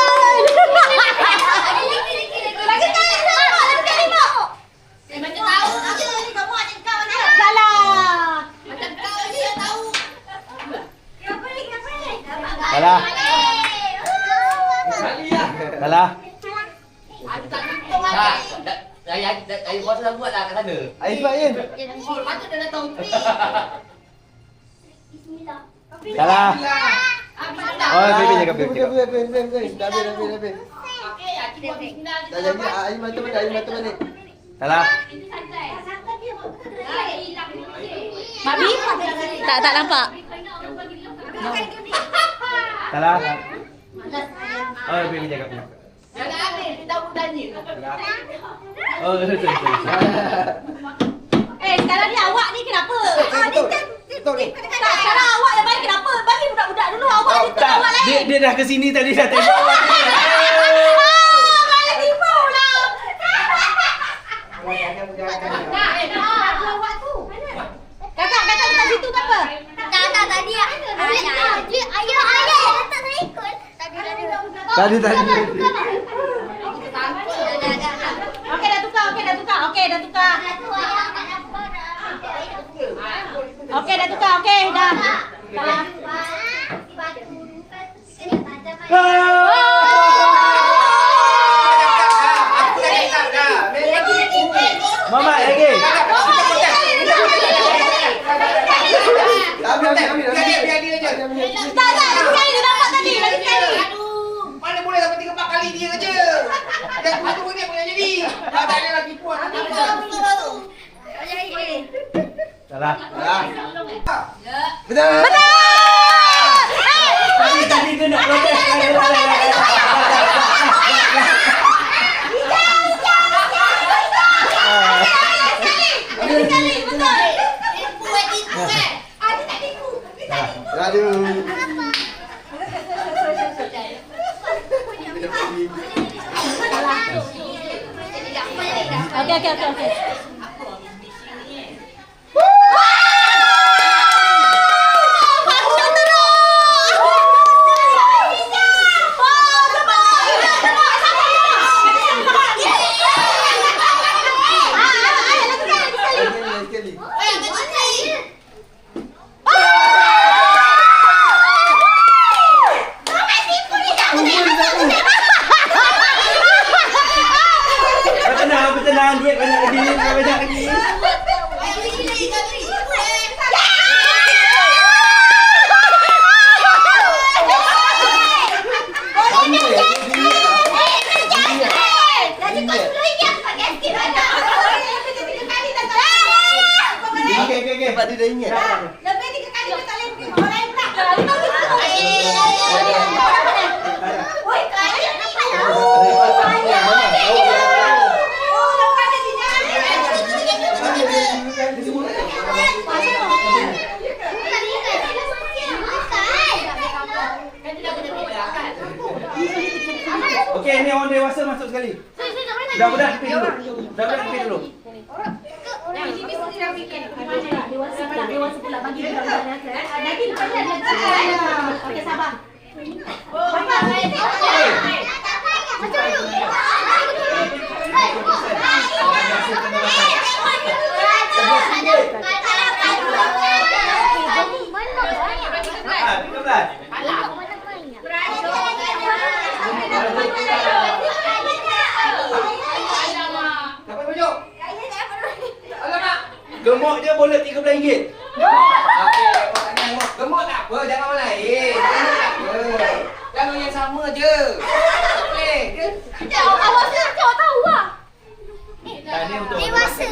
Lagi kali mak. Macam tahu je ni kamu ada kau ni. Salah. Macam kau je tahu. Kenapa ni? Salah. Salah. Ayah kuasa dah buat lah kat sana. Air sebab Ain. Patut dah tahu. Bismillah. Salah. Oh, baby jaga baby. Betul. Dah habis. Okey, kita buat bismillah. Dah jadi air mata balik. Salah. Babi? Tak nampak. Salah. Oh, baby jaga baby. Jangan habis, dia tahu tanya. Oh, sorry. Sekarang ni awak ni kenapa? Betul. Tak, sekarang awak yang main kenapa? Bagi budak-budak dulu awak ni tak awak lain. Dia dah ke sini tadi dah tengok. Malah tipu lah. Kakak letak situ ke apa? Tak, tadi ayah letak saya ikut. Tadi. Okey, dah tukar. Okey, dah tukar. Okey, dah. Salah. Mama lagi. Ambil. Biar dia je. Tak, lagi sekali dia nampak tadi. Lagi sekali. Mana boleh dapat 3-4 kali dia je. Yang satu dia punya jadi. Tak ada lagi puan. Salah. Betul. Tadi dia nak protes. Aduh. Okey. Tipu ni. banyak lagi. Okey. Sebab dia dah ingat. Lebih 3 kali dia tak boleh pergi. Orang lain tak. Oi, kaya nampak lah. Okey, ni orang dewasa masuk sekali. Budak-budak pergi dulu. Budak-budak pergi dulu. Dewasa pula bagi budak-budak nanti lepas ni okey, sabar. Gemuk je boleh RM13. Okey, gemuk tak apa, jangan orang lain. Gemuk tak apa. Jangan yang sama je. Okey. Awak tahu lah. Ni untuk Dewasa.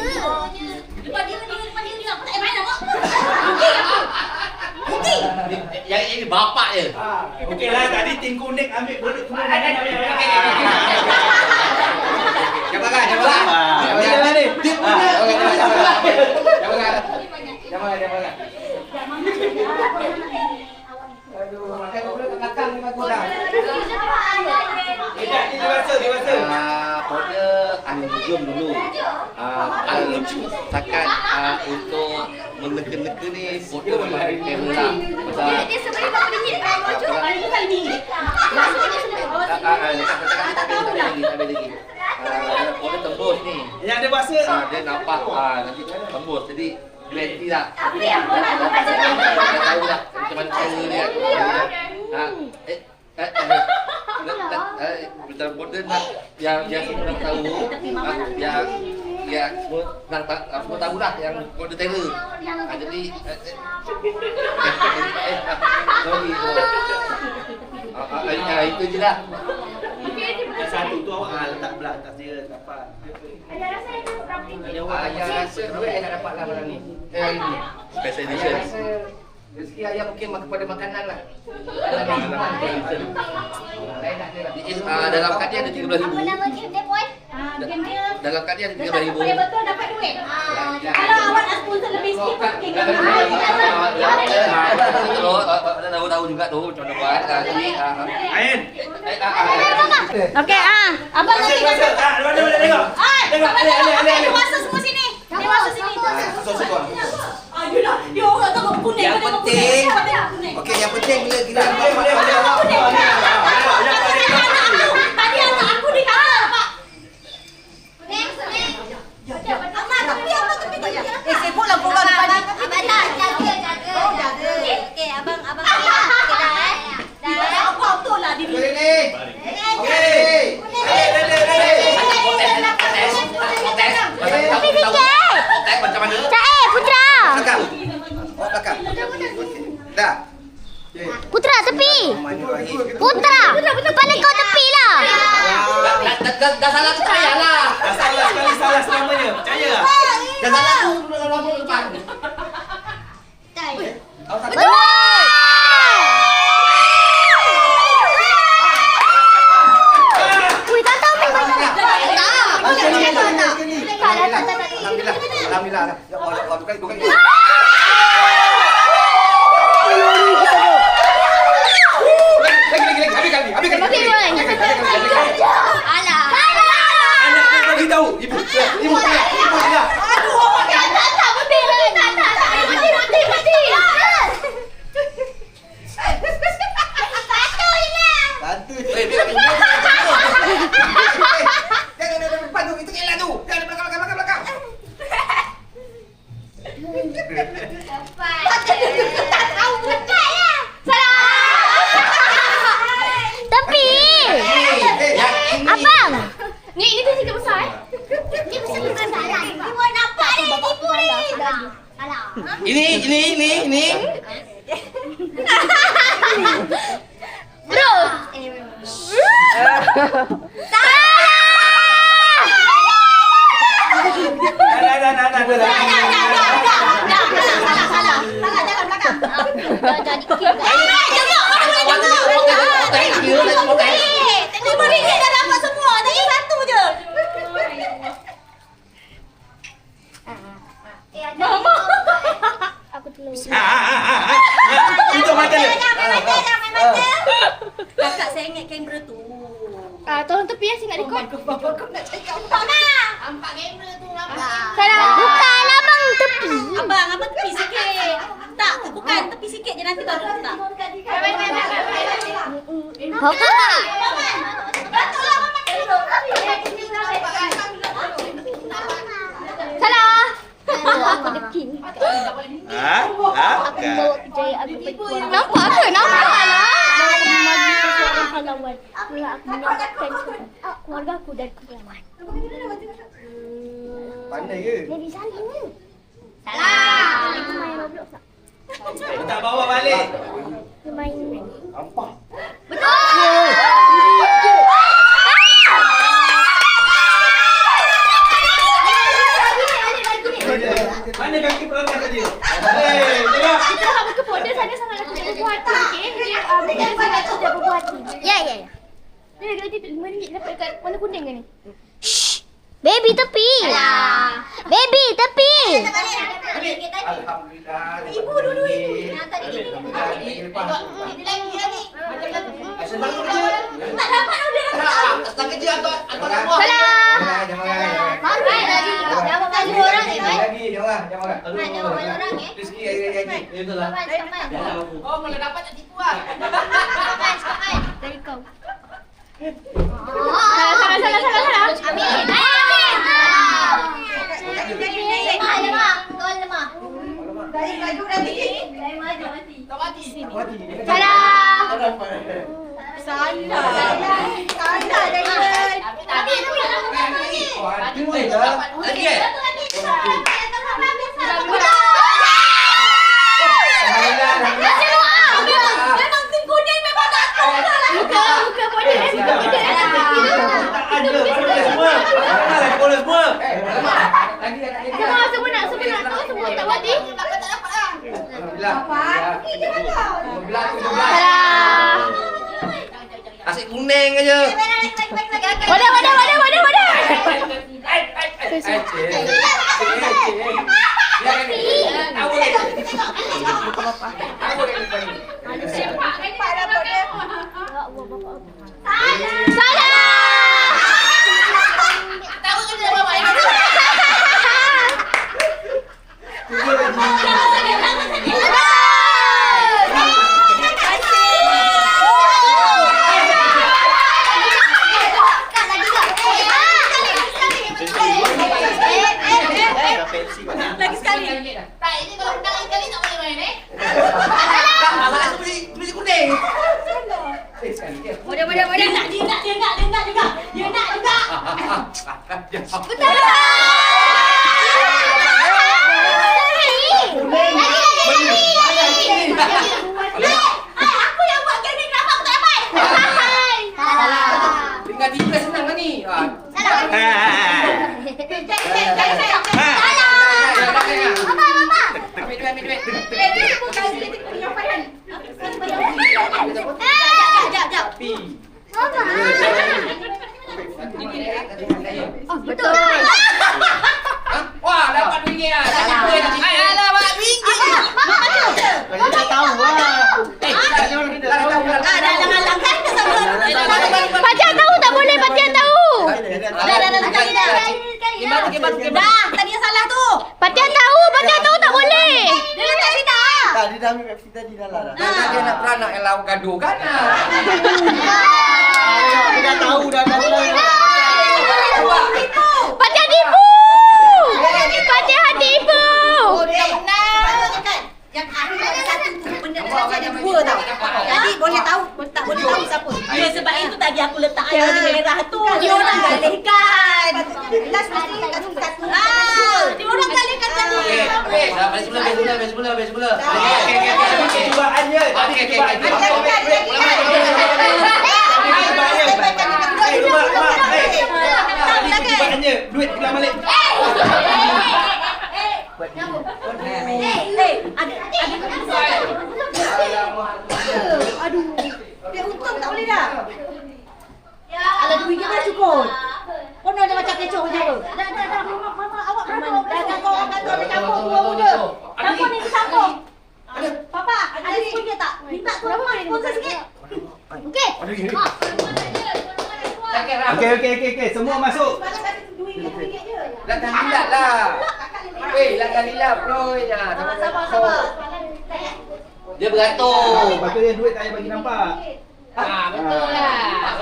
Depan dia aku tak main nak. Yang ini bapak je. Okeylah, tadi tim kuning ambil belut semua. Jangan belakang. Jangan ni. Dia punya. Jangan. Aduh, makan kau boleh belakang ni bagus dah. Dewasa. Pada medium dulu. Kalau setakat untuk meneka-neka ni portnya memang ada kamera lah. Pasal Dia sebenarnya berapa ringgit dekat baju? Paling kali ni. tak ada lagi. Portnya tembus ni. Yang dewasa. Dia nampak nanti tembus. Jadi guarantee lah. Apa yang kau nak buat macam ni? Dah tahu lah macam mana cara dia. Dalam border nak yang semua nak tahu, yang semua tahu lah yang border terror. Jadi sorry. Itu je lah. Yang satu tu awak letak belah atas dia, tak apa. Ada rasa yang berapa ringgit? Ayah rasa duit nak dapat lah barang ni. Hari ni. Special Ayah edition. rasa rezeki ayah mungkin kepada makanan lah. Lain tak ada lah. Dalam kad dia ada Apa RM13,000. nama game dia, Puan? Game dia Dalam kad dia ada letak RM13,000. boleh betul dapat duit. Kalau awak nak sponsor lebih sikit tak okey ke? Tahu juga tu macam mana buat. Ain. Okey, abang nanti Dewasa. Dewasa tengok. Tengok. Dewasa semua sini. Dewasa sini. Sosok. Dia orang tengok kuning. Yang penting. Okey, yang penting bila kita Boleh. Tadi anak aku di kamar, Pak. Amat, tapi abang tepi. Sibuklah kau orang depan ni. Abang tak, jaga. Okey, abang. Okey, dah. Apa betul lah diri. boleh ni. Okey. Macam mana? Putra. Belakang. Belakang. Dah. Putra, tepi. Bismillahirrahmanirrahim. Putra. Kepala kau tepi lah. Dah salah tu saya lah. Salah sekali salah selamanya. Percaya tak? Dah salah tu nombor depan. Wih, tak tahu memang tak. Alhamdulillah. Ya Allah, bukan. Lagi. Alah. Anak nak bagi tahu. Ibu. Aduh, apa tak betul. Mati. Satu je lah. Satu je. Jangan ada depan tu, itu elak tu. Jangan belakang. Tak tahu bukan lah. Tepi. Abang. Ni tu sikit besar. Ni besar. Salah. Ini. Bro. RM5 dah dapat semua. Tadi satu je. Mama. Aku dulu. Tutup mata dia. Kakak saya ingat kamera tu. Tolong tepi ya, saya nak record. Mama. Nampak kamera tu nampak. Salah. Bukanlah bang tepi. Abang tepi sikit. Tak, bukan tepi sikit je nanti baru letak. Kau tak? Salah. Aku dekin. Aku bawa kejayaan aku perempuan. Nampak ke? Nampak lah. Seorang pahlawan. Itulah aku menyelamatkan keluarga aku dari kepelaman. Pandai ke? Baby Salim ni. Salah. Aku main Roblox tak? Tak bawa balik. Dia main. Mana kaki perangai tadi? Kita harus ke pondok sana sangat aku jaga buah hati, okey? Dia sangat aku jaga buah hati. Ya. Dia nanti RM5 dapat kat warna kuning ke ni? Baby tepi. Baby tepi. Alhamdulillah. Ibu dulu ibu. Tak kerja atau nak buat? Salah. Jangan bagi orang ni, baik. Lagi, jangan marah. Jangan bagi orang ni. Rezeki lagi. Itulah. Oh, kalau dapat tak tipu ah. Sekarang. Dari kau. Salah. Amin. Lemah. Kau lemah. Dari maju nanti. Dari maju mati. Tak mati. Salah. Salah David. Memang tim kuning memang tak tahu lah. Muka pondok. Semua nak tahu, semua tak mati. Salah. Asyik kuning aja. Wadah. Lagi sekali. Tak, ini kalau menang lagi kali tak boleh main Masalah beli kuning. Dia nak juga. Aku yang buat game ni, kenapa aku tak dapat? Tinggal tiga senang kan ni. Betul. Wah, dapat RM1 ah. Alah, dapat RM1. Kau dah tahu lah. Patian tahu tak boleh, Patian tahu. Dah, tadi yang salah tu. Patian tahu tak boleh. Dia letak sini. Tak, dia dah ambil Pepsi tadi dah lah. Dia nak beranak yang lawan gaduh kan? Dia dah tahu dah. Patian tipu. Patian tipu. Oh, dia menang. Yang akhir ada satu benda ada dua tau. Jadi boleh tahu, tak boleh tahu siapa. Ya sebab itu tadi aku letak air merah tu. Dia orang galihkan. Last mesti satu. Dia orang galihkan tadi. semula. Okey. Cubaannya. Okey. Cubaannya. Duit pulang balik. Aduh. Dia untung tak boleh dah. Alah duitnya kan cukup. Kau nak macam kecoh je tu. Dah. Mama awak berapa? Kau orang kata ada campur dua muda. Campur ni campur. Papa, ada RM10 tak? Minta tu Rahman sponsor sikit. Okey. Okey. Semua masuk. Lakkan lilat lah. Lakkan lilat bro. Sabar. Dia beratur. Patutnya duit tak payah bagi nampak. Betul lah.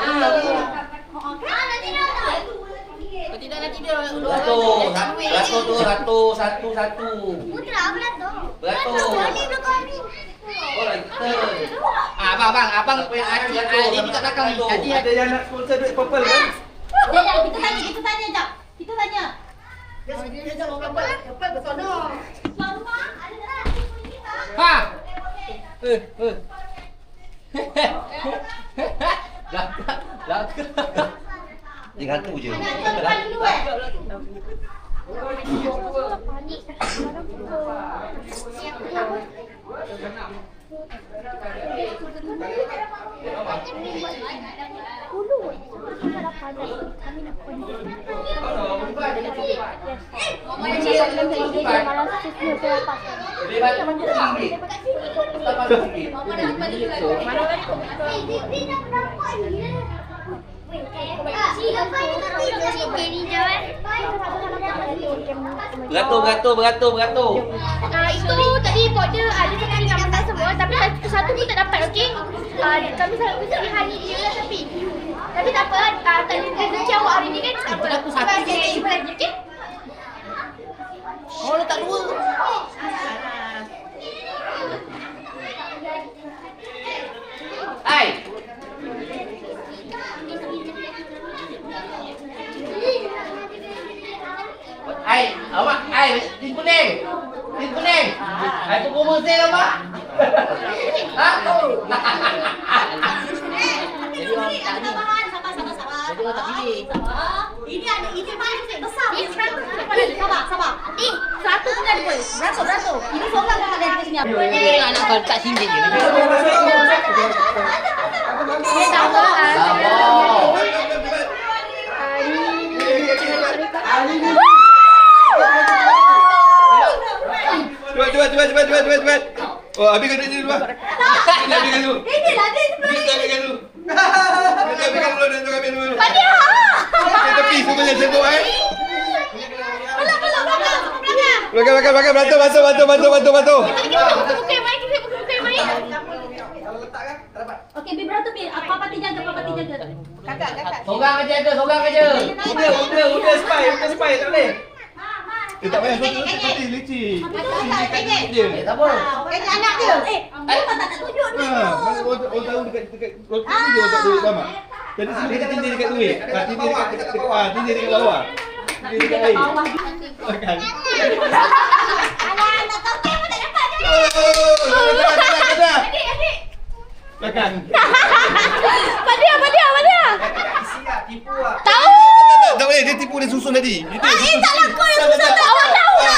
Beratur. Satu. Putra beratur. Beratur. Ni belakang ni. Oh, kita. Abang ini kat belakang tu. Jadi ada yang nak sponsor duit purple kan? Kita tanya jap. Kita tanya. Dia jawab apa bersono. Tuan rumah ada tak RM10 tak? Dia ngaku je. Depan dulu Panik. Beratur. Itu tadi border ada cakap dengan abang semua tapi satu pun tak dapat okey. Kami selalu pilih hari dia lah tapi tak apa. Tak ada rezeki awak hari ni kan. Tak apa. Aku satu je lagi okey. Oh, letak dua. Hai. Awak, tin kuning. Tunggu mesti lah, Mak. Ha? Jadi orang tak ada bahan. Sabar. Jadi orang tak pilih. Ini ada ide paling besar. Ini 100. Sabar. Satu pun ada pun. Beratur. Ini seorang dah ada di sini. Anak kau kat sini je. Cepat. Oh, habiskan duit ni dulu. Habiskan dulu. Ini lah dia sebenarnya. Habiskan dulu. Padia. Tepi semuanya sibuk Belakang. Bantu. Okey, beratur pi. Papa jaga. Kakak. Sorang aja. Udah spy tak boleh. Tak payah seperti licin. Tak apa. Anak dia. Kenapa tak tunjuk duit tu? Orang tahu dekat roti ni dia letak duit lama. Jadi sini kita tindir dekat duit. Tindir dekat bawah. Tindir dekat air. Makan. Anak kau pun tak dapat je. Adik. Makan. Padia. Tipu lah. Tahu. Tak boleh, dia tipu dia susun tadi. Itu. Tak laku yang susah tak. Awak tahu tak?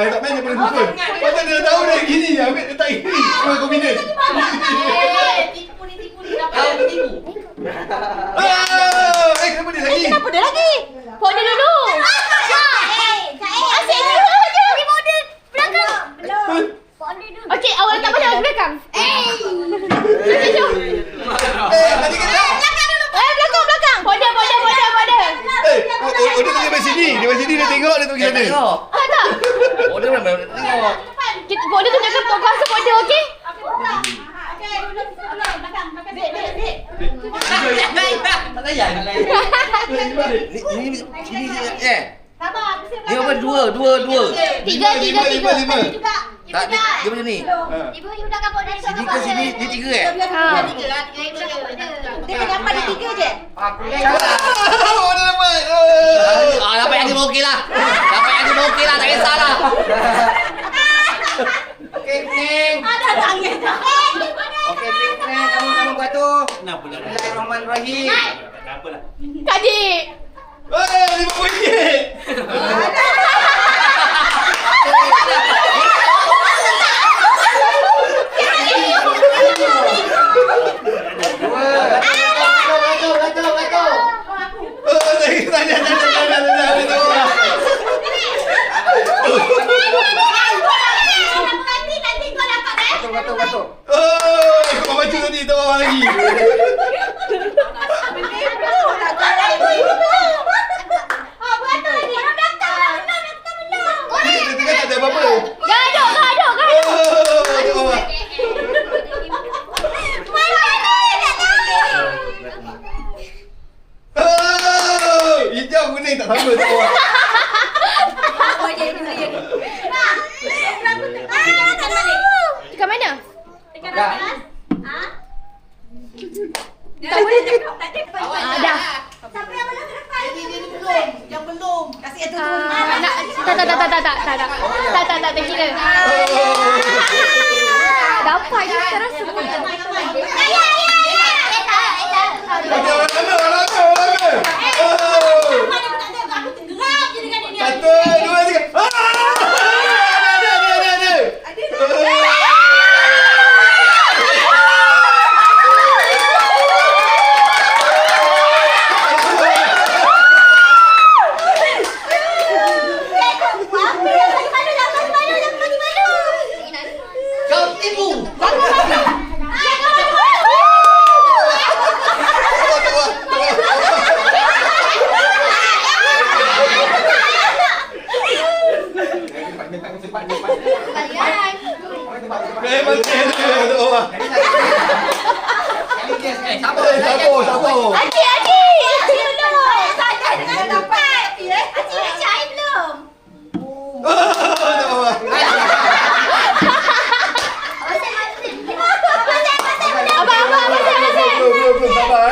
Tak main dia boleh susun. Macam dia dah tahu dah gini, ambil letak ini. Semua kombinat. Tipu ni. Kenapa dia lagi? Kenapa dia lagi? Border dulu. Asyik ni saja. Ni border belakang. Okey, awak letak pada belakang. Jom. Tadi kena. Belakang. Border. Dia tengok dari sini. Dia dari sini dia tengok dia pergi sana. Tak. Oh, dia memang tengok. Border tunjukkan kuasa border okey? Okey, dulu belakang. Dek. Tak layan. Ini Sabar, aku Ni apa? Dua. Tiga. Lima. Tak, dia macam ni. Ibu dah kapok dah. Sini ke sini, dia tiga eh? Dia kena dapat dia 3 je. Oh, dah dapat. Dapat yang lima okey lah. Dapat yang lima okey lah, tak kisahlah. Okey, pening. Ada tangan dah. Okey, pening. Kamu batu. Bismillahirrahmanirrahim. Kadik. RM5. Batu. Kau baca tadi, tak bawah lagi. Dia tak ada apa-apa. Gaduh. Tak bawah. Hijau kuning tak sama, tak bawah. Dekat mana? Dah. Yang belum. Kasih yang tu. Tak kira. Dapat je terasa. Orang lama. Satu, dua, tiga. Ada. Kau tipu.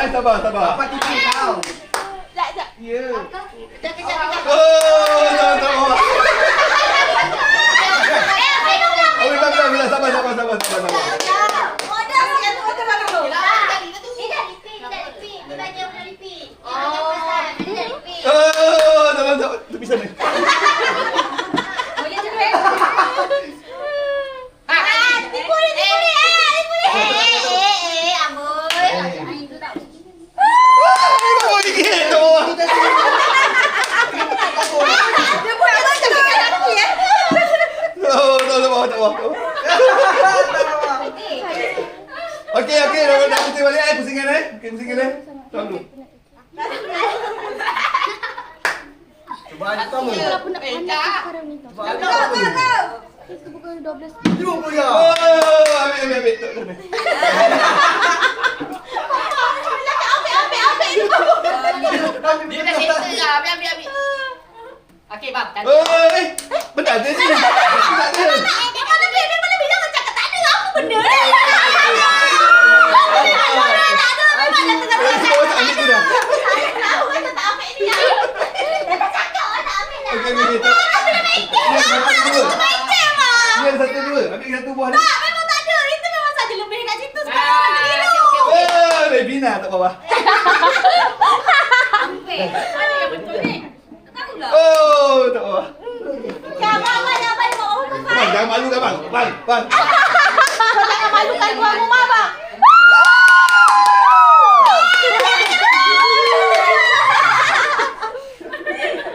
Sabar. Sabar. Apa tipu kau? Ya. Sabar. Tepi sana. Okey, dah putih balik pusingkan pusingkan Tunggu. Cuba pertama. Aku nak panas sekarang ni tau. Itu pukul 12. Cuba ya. Ambil. Dia dah settle lah. Ambil. Okey bang, kan. Benda ada sini. Tak ada. Ni ada satu dua. Ambil satu buah ni. Rebina tak bawah. Oh, tak bawah. Bang, jangan malu kan bang? Bang. Kau jangan malukan tuan rumah, bang.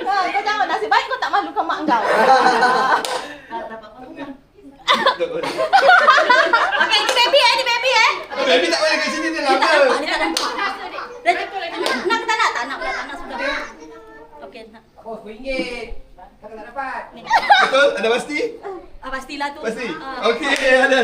Kau jangan nasib baik kau tak malukan mak kau. Okey, ini baby eh. Baby tak boleh kat sini dia lama. Dia tak nampak. Nak ke tak nak? Tak nak sudah. Okey, nak. Oh, RM10. Kata tak dapat. Betul? Ada pasti? Pastilah tu. Pasti? Okey, ada.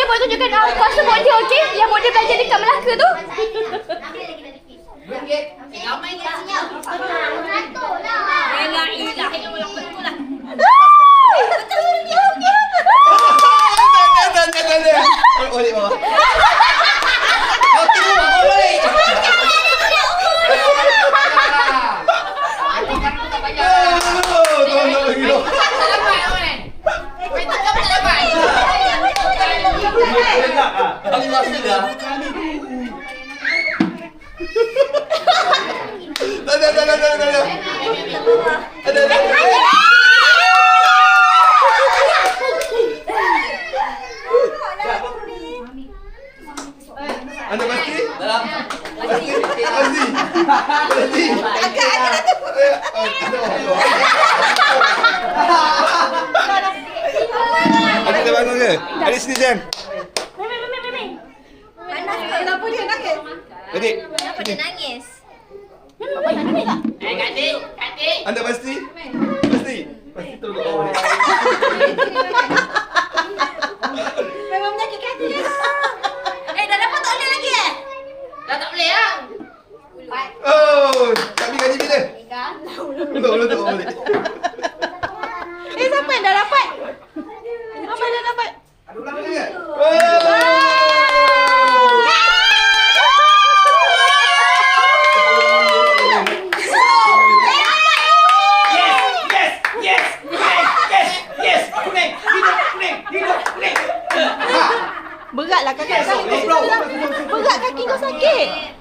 boleh tunjukkan kuasa buat dia, okey? Yang buat dia belajar dekat Melaka tu. Balik bawah. Kau tengok aku balik. Tolong lagi dong. Aku rasa dah. Ada. Anda pasti? Pasti. Adik dah bangun ke? Adik sini Jan. Kenapa dia nangis? Adik. Kenapa dia nangis? Anda pasti? Pasti. Pasti tolong awak. Memang menyakitkan hati dia. Dah dapat tak boleh lagi Dah tak boleh lah. Oh, kami gaji bila? Belum balik. Siapa yang dah dapat? Apa yang dah dapat? Ada ulang lagi ke? Beratlah kakak sakit. Berat kaki kau sakit.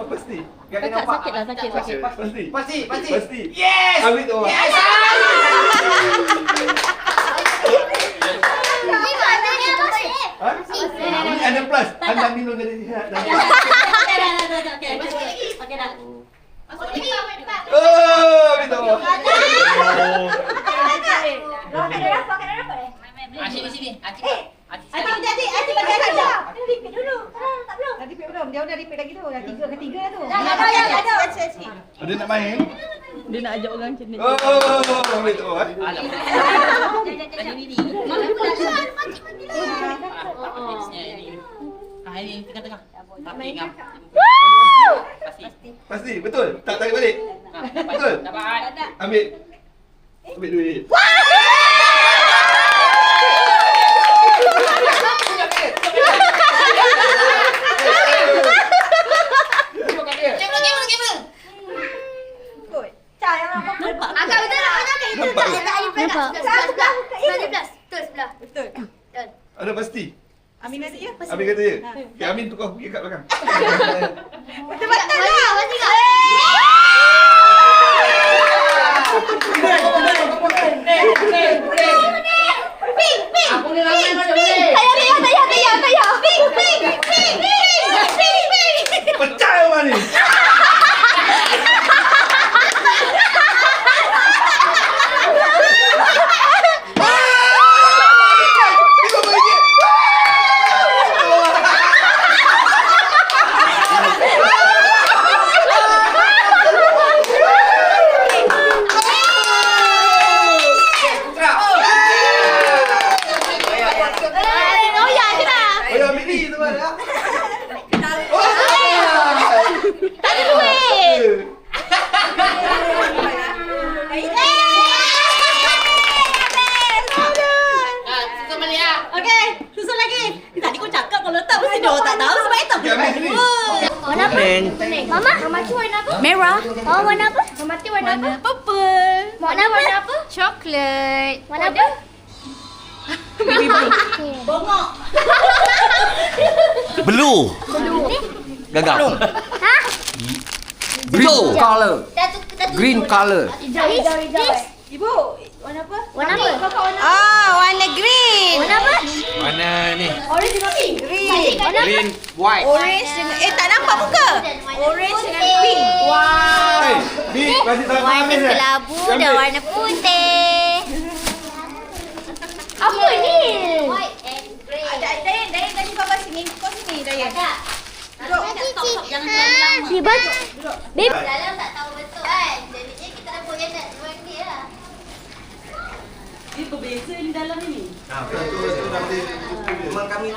Pasti. Kakak sakit lah, sakit. Pasti. Yes. Ambil tu. Yes. Ni mana ni apa sih? Ini ada plus. Anda minum dari lihat. Okey dah. Masuk lagi. Oh, ambil tu. Roket dah dapat Sini. Adik bagi adik. Repeat dulu. Tak belum. Dah repeat belum? Dia dah repeat lagi tu. Dah ketiga tu. Ada. Ada nak main? Dia nak ajak orang macam ni. Oh, ambil tu. Pasti, betul. Tak tarik balik. Betul. Ambil. Ambil duit. Akak betul tak? Tak sebelah. Betul. Ada pasti. Amin adik ya? Amin kata je. Okay, Amin tukar pergi kat belakang. Betul-betul lah. Pasti tak? Pecah rumah ni. Warna apa? Mama? Mama tu warna apa? Merah. Oh, warna apa? Mama tu warna apa? Purple. Warna apa? Coklat. Warna apa? Bongok. Blue. Gagal. Hah? Green color. Dah Green color. Hijau. Ibu, warna apa? Warna apa? Ah, warna green. Warna apa? Mana ni? Orange dengan pink. Green. Warna apa? Green, white. Orange dengan tak nampak muka. Orange dengan pink. Wow. Hey, Bi, masih tak warna habis dah. kelabu dan warna putih. Apa ni? White and grey. Dayan tadi Baba sini. Kau sini, Dayan. Jangan Bebas. Beb. dalam tak tahu betul kan. Jadinya kita dah boleh nak buat dia lah. Dia berbeza ni dalam ni. Memang kami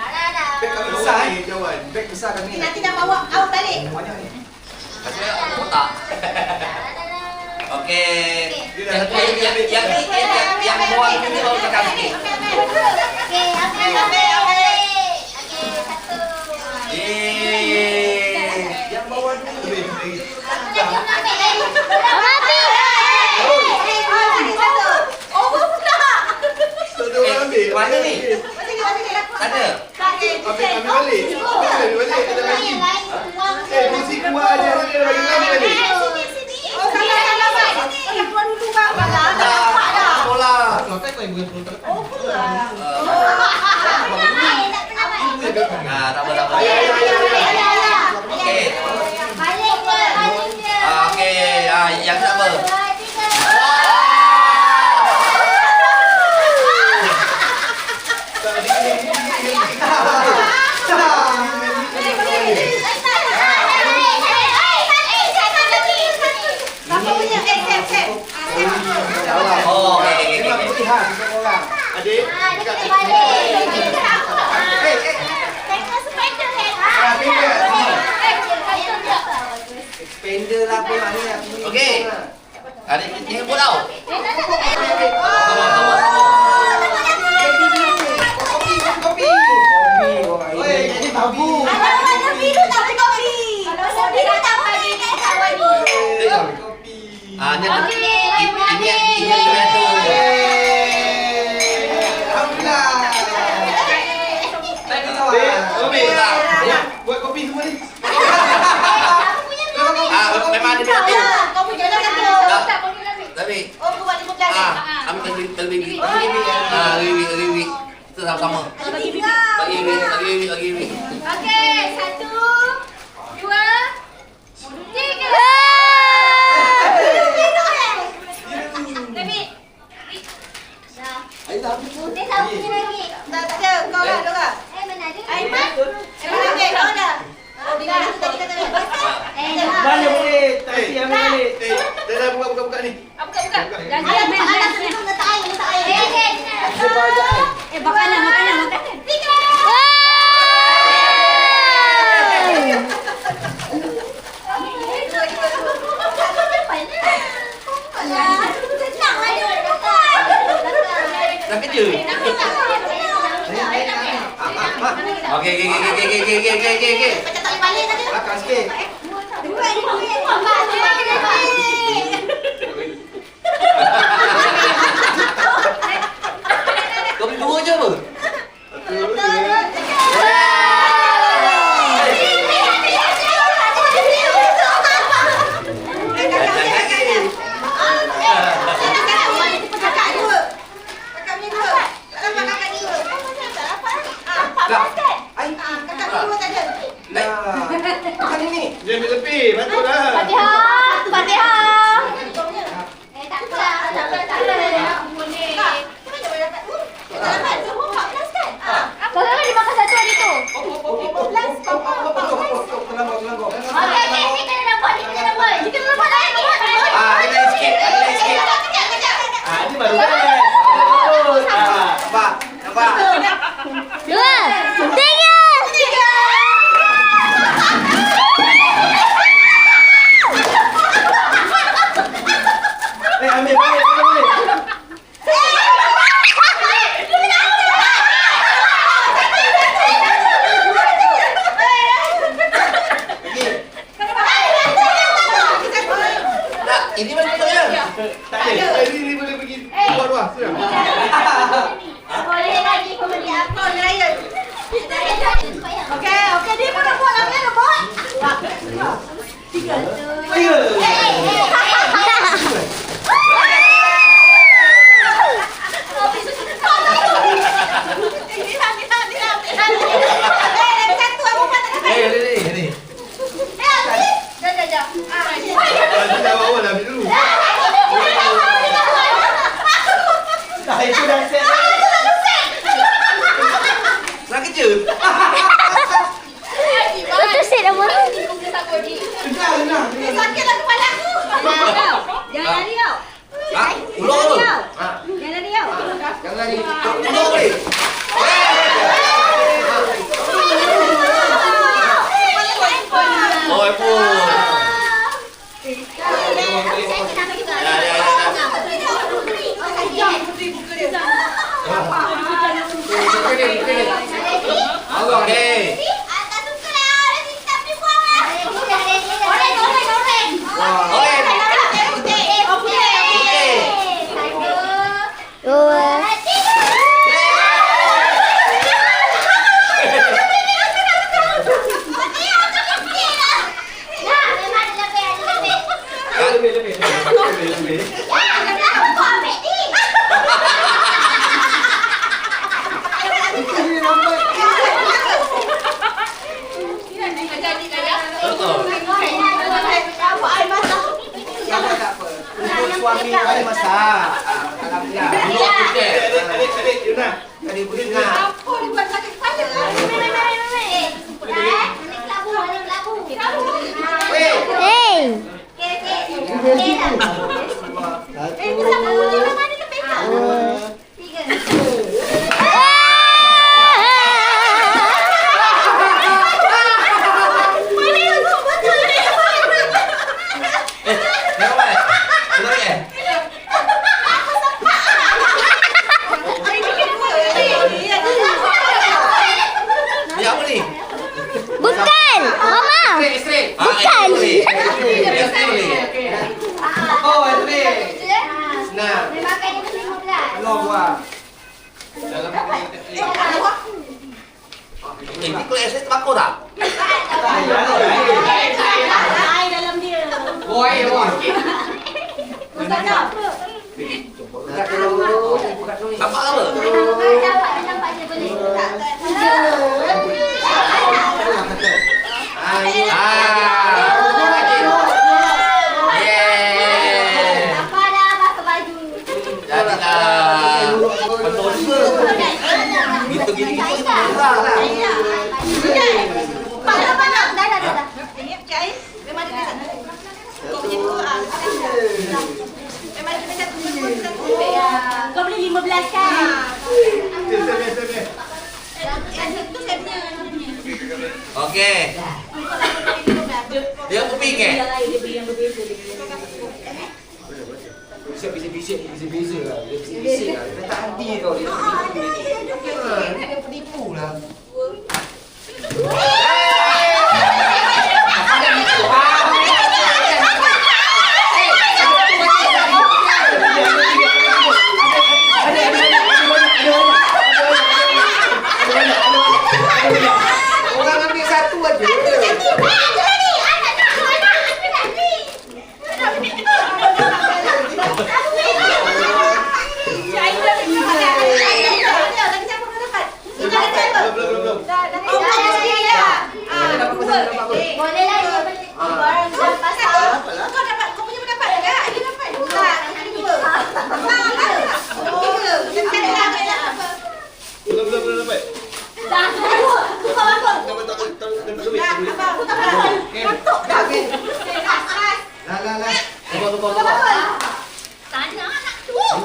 Beg kami besar kawan. Beg besar kami. Nanti dah bawa awak balik. Banyak ni. Kasih kotak. Okey. Yang buat ini baru tekan sikit. Okey, ambil. Okey, satu. Yang bawah ni lebih. Ambil lagi. Satu orang ambil. Mana ni? Sana. Ambil balik. Ambil balik. Ada lagi. Mesti kuat aja. Ada bagi kami balik. Bola. Tak apa. Okey. Okey, yang siapa? Oh, okey. Adik. Expander lah apa lah ni. Okey. Adik ini pun tahu. Kopi. Oi, ini tabu. Ni tu. Alhamdulillah. Kopi. Buat kopi semua ni. Memang ada tu. Kau punya dah satu. Tapi Oh, kau buat 15. ambil terlebih. Riwi. Kita sama-sama. Lagi riwi. Okey, 1, 2, 3. Tapi Ayo dah. putih sama punya lagi. Tak ada. Kau lah, Dora. Mana ada? Aiman. Aiman ambil. Kau dah. Oh, bila kita kata. Mana boleh? Tapi yang balik. Dah buka ni. Buka. Jangan main air. Letak air. Makanan. Tiga. Dah kerja. Okey. Macam tak boleh balik tadi. Belakang sikit. Kau beli dua je apa? Makan ni. Dia ambil lebih. Patut dah. Fatihah. Tak apa. Kau kan dia makan satu hari tu. Okey, kita dah buat. Kita dah buat lagi. Ada lain sikit. Ini baru kan. Nampak? 2, 3. Ambil balik. Tak, ini mana betul ya? Tak ada. Ini boleh pergi luar. Sudah. Boleh lagi kau beli apa? Okey, dia pun dah buat lah. Dia dah buat. Ni. Dah bawa dah ambil dulu. Dah itu dah set. Nak kerja? Betul set apa? Sakitlah kepala aku. Jangan lari kau. Ulang apa? Jangan lari kau. Jangan lari. Ulang boleh? Lebih. Kenapa kau ambil ni? Suami saya masak. Alhamdulillah. Dulu aku share. Adik, Yuna. Tadi boleh dengar. Apa ni buat sakit kepala? Hey. Ini sama bunyi memang ni lebih tak? Bukan, Mama. Bukan. Oh, ini. Senang. Memang kan dia mesti 15. Long buat. Dalam ini kalau esok terbakar tak? Air dalam dia. Boy. Bukan tak? Nampak apa? Nampak je boleh. Nampak dah pakai baju. Jadilah. Betul juga. Gitu gini murah lah. Dah. Ini cik air. Memang dia tak. Kau punya tu memang dia macam tu. Kau beli 15 kan? Yang tu saya punya. Okey. Dia apa fikir? Bisa-bisa lah. Dia tak hati kau. Dia penipu lah. Orang ambil satu aja. Belum. Boleh lah dia beli barang dah pasal. Kau dapat, kau punya dapat tak? Dia dapat. Tak, ada dua. Belum dapat. Dah, tukar bakul. Dapat duit. Aku tak bakul. Kantuk dah. Lah. Tukar bakul. Tanya anak tu. Kau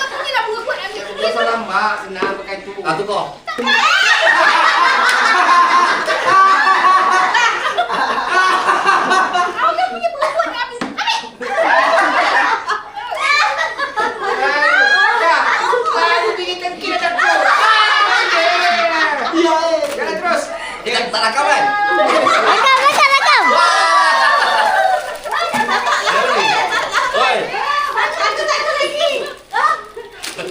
punya dah bunga kuat ambil. Dia salah mak, senang pakai tu. Tu kau. Kau punya bunga kuat ambil. Jalan terus. Dia tak rakam kan? Rakam. Oi. Aku tak tahu lagi.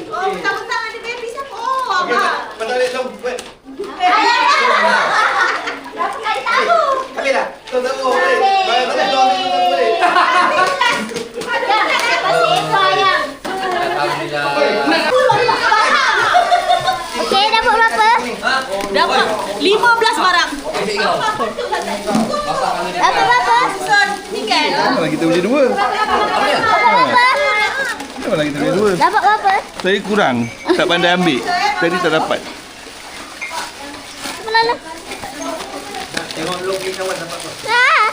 Oh, mentang-mentang ada baby siapa? Oh, abang. Mentalik dompet. Berapa kali tahu? Habis dah. Tak tahu. Bayar tak tahu boleh. Pasti itu ayam. Alhamdulillah. Okey, dapat berapa? Dapat 15 barang. Okey, kau. Masak kami dia. Dapat berapa? Tinggal. Mana kita beli dua? Apa dia? Dapat berapa? Mana kita beli dua? Dapat berapa? Saya kurang. Tak pandai ambil. Tadi tak dapat. Mana lah? Tengok dulu kawan dapat apa. Ah.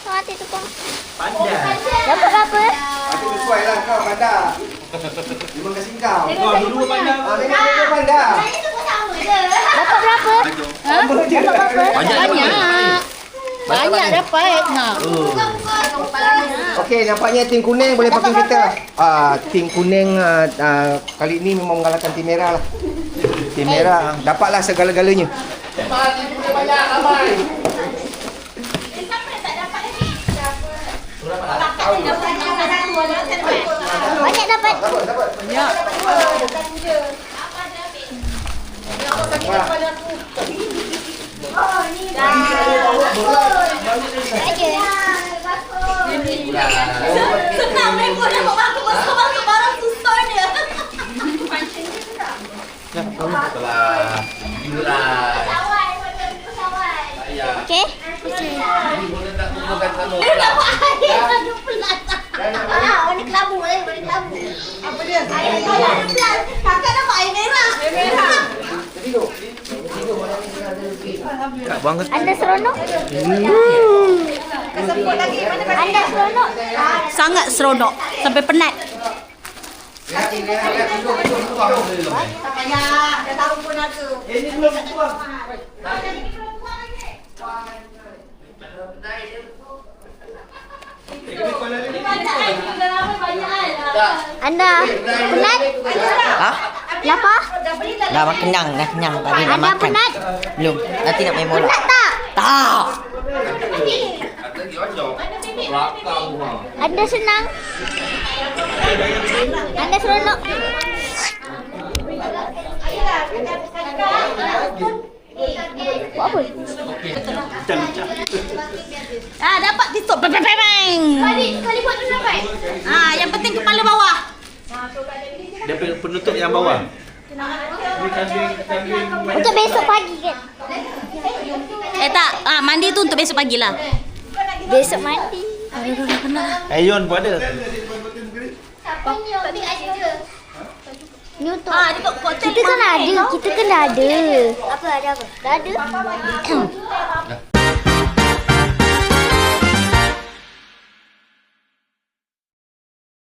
Mati tu kau. Pandai. Dapat berapa? Aku sesuai lah kau pandai. Terima kasih kau. Kau dulu pandai. Tengok dulu pandai. Saya tu pun sama je. Dapat berapa? Dapat berapa? Banyak dapat. Nah. Okey, nampaknya tim kuning boleh parking kereta lah. Tim kuning kali ini memang mengalahkan tim merah lah. Tim merah dapatlah segala-galanya. Banyak ramai. Banyak dapat. Banyak. Oh, ni dah. Aja. Senang mereka nak masuk barang susah dia. Setelah hiburan. Ayah. Okey. Ini boleh tak kumpulkan sama pula. Aduh pelat. Warna kelabu warna kelabu. Apa dia? Air pelat. Kakak dapat air merah. Air merah. Kak buang ke? Anda seronok? Sebut lagi mana pada Anda seronok? Sangat seronok sampai penat. tak payah. Dah tahu pun ada. Ini belum buang. Anda penat? Hah? Lapar? Dah kenyang tadi dah Anda makan. penat? Belum. Nanti nak main bola. Penat tak? Tak. Kata jauh. Belakang ha. Anda senang? Anda seronok? Buat apa? Dapat tutup. Bang. Kali buat tu sampai. Yang penting kepala bawah. Dia penutup yang bawah. Untuk besok pagi kan? Tak. Mandi tu untuk besok pagi lah. Besok mandi. Ayon pun ada. Siapa ni? Tapi ada. Ni untuk Dia koktel kita kan ada. Kita kena ada. Apa ada apa? Dah ada.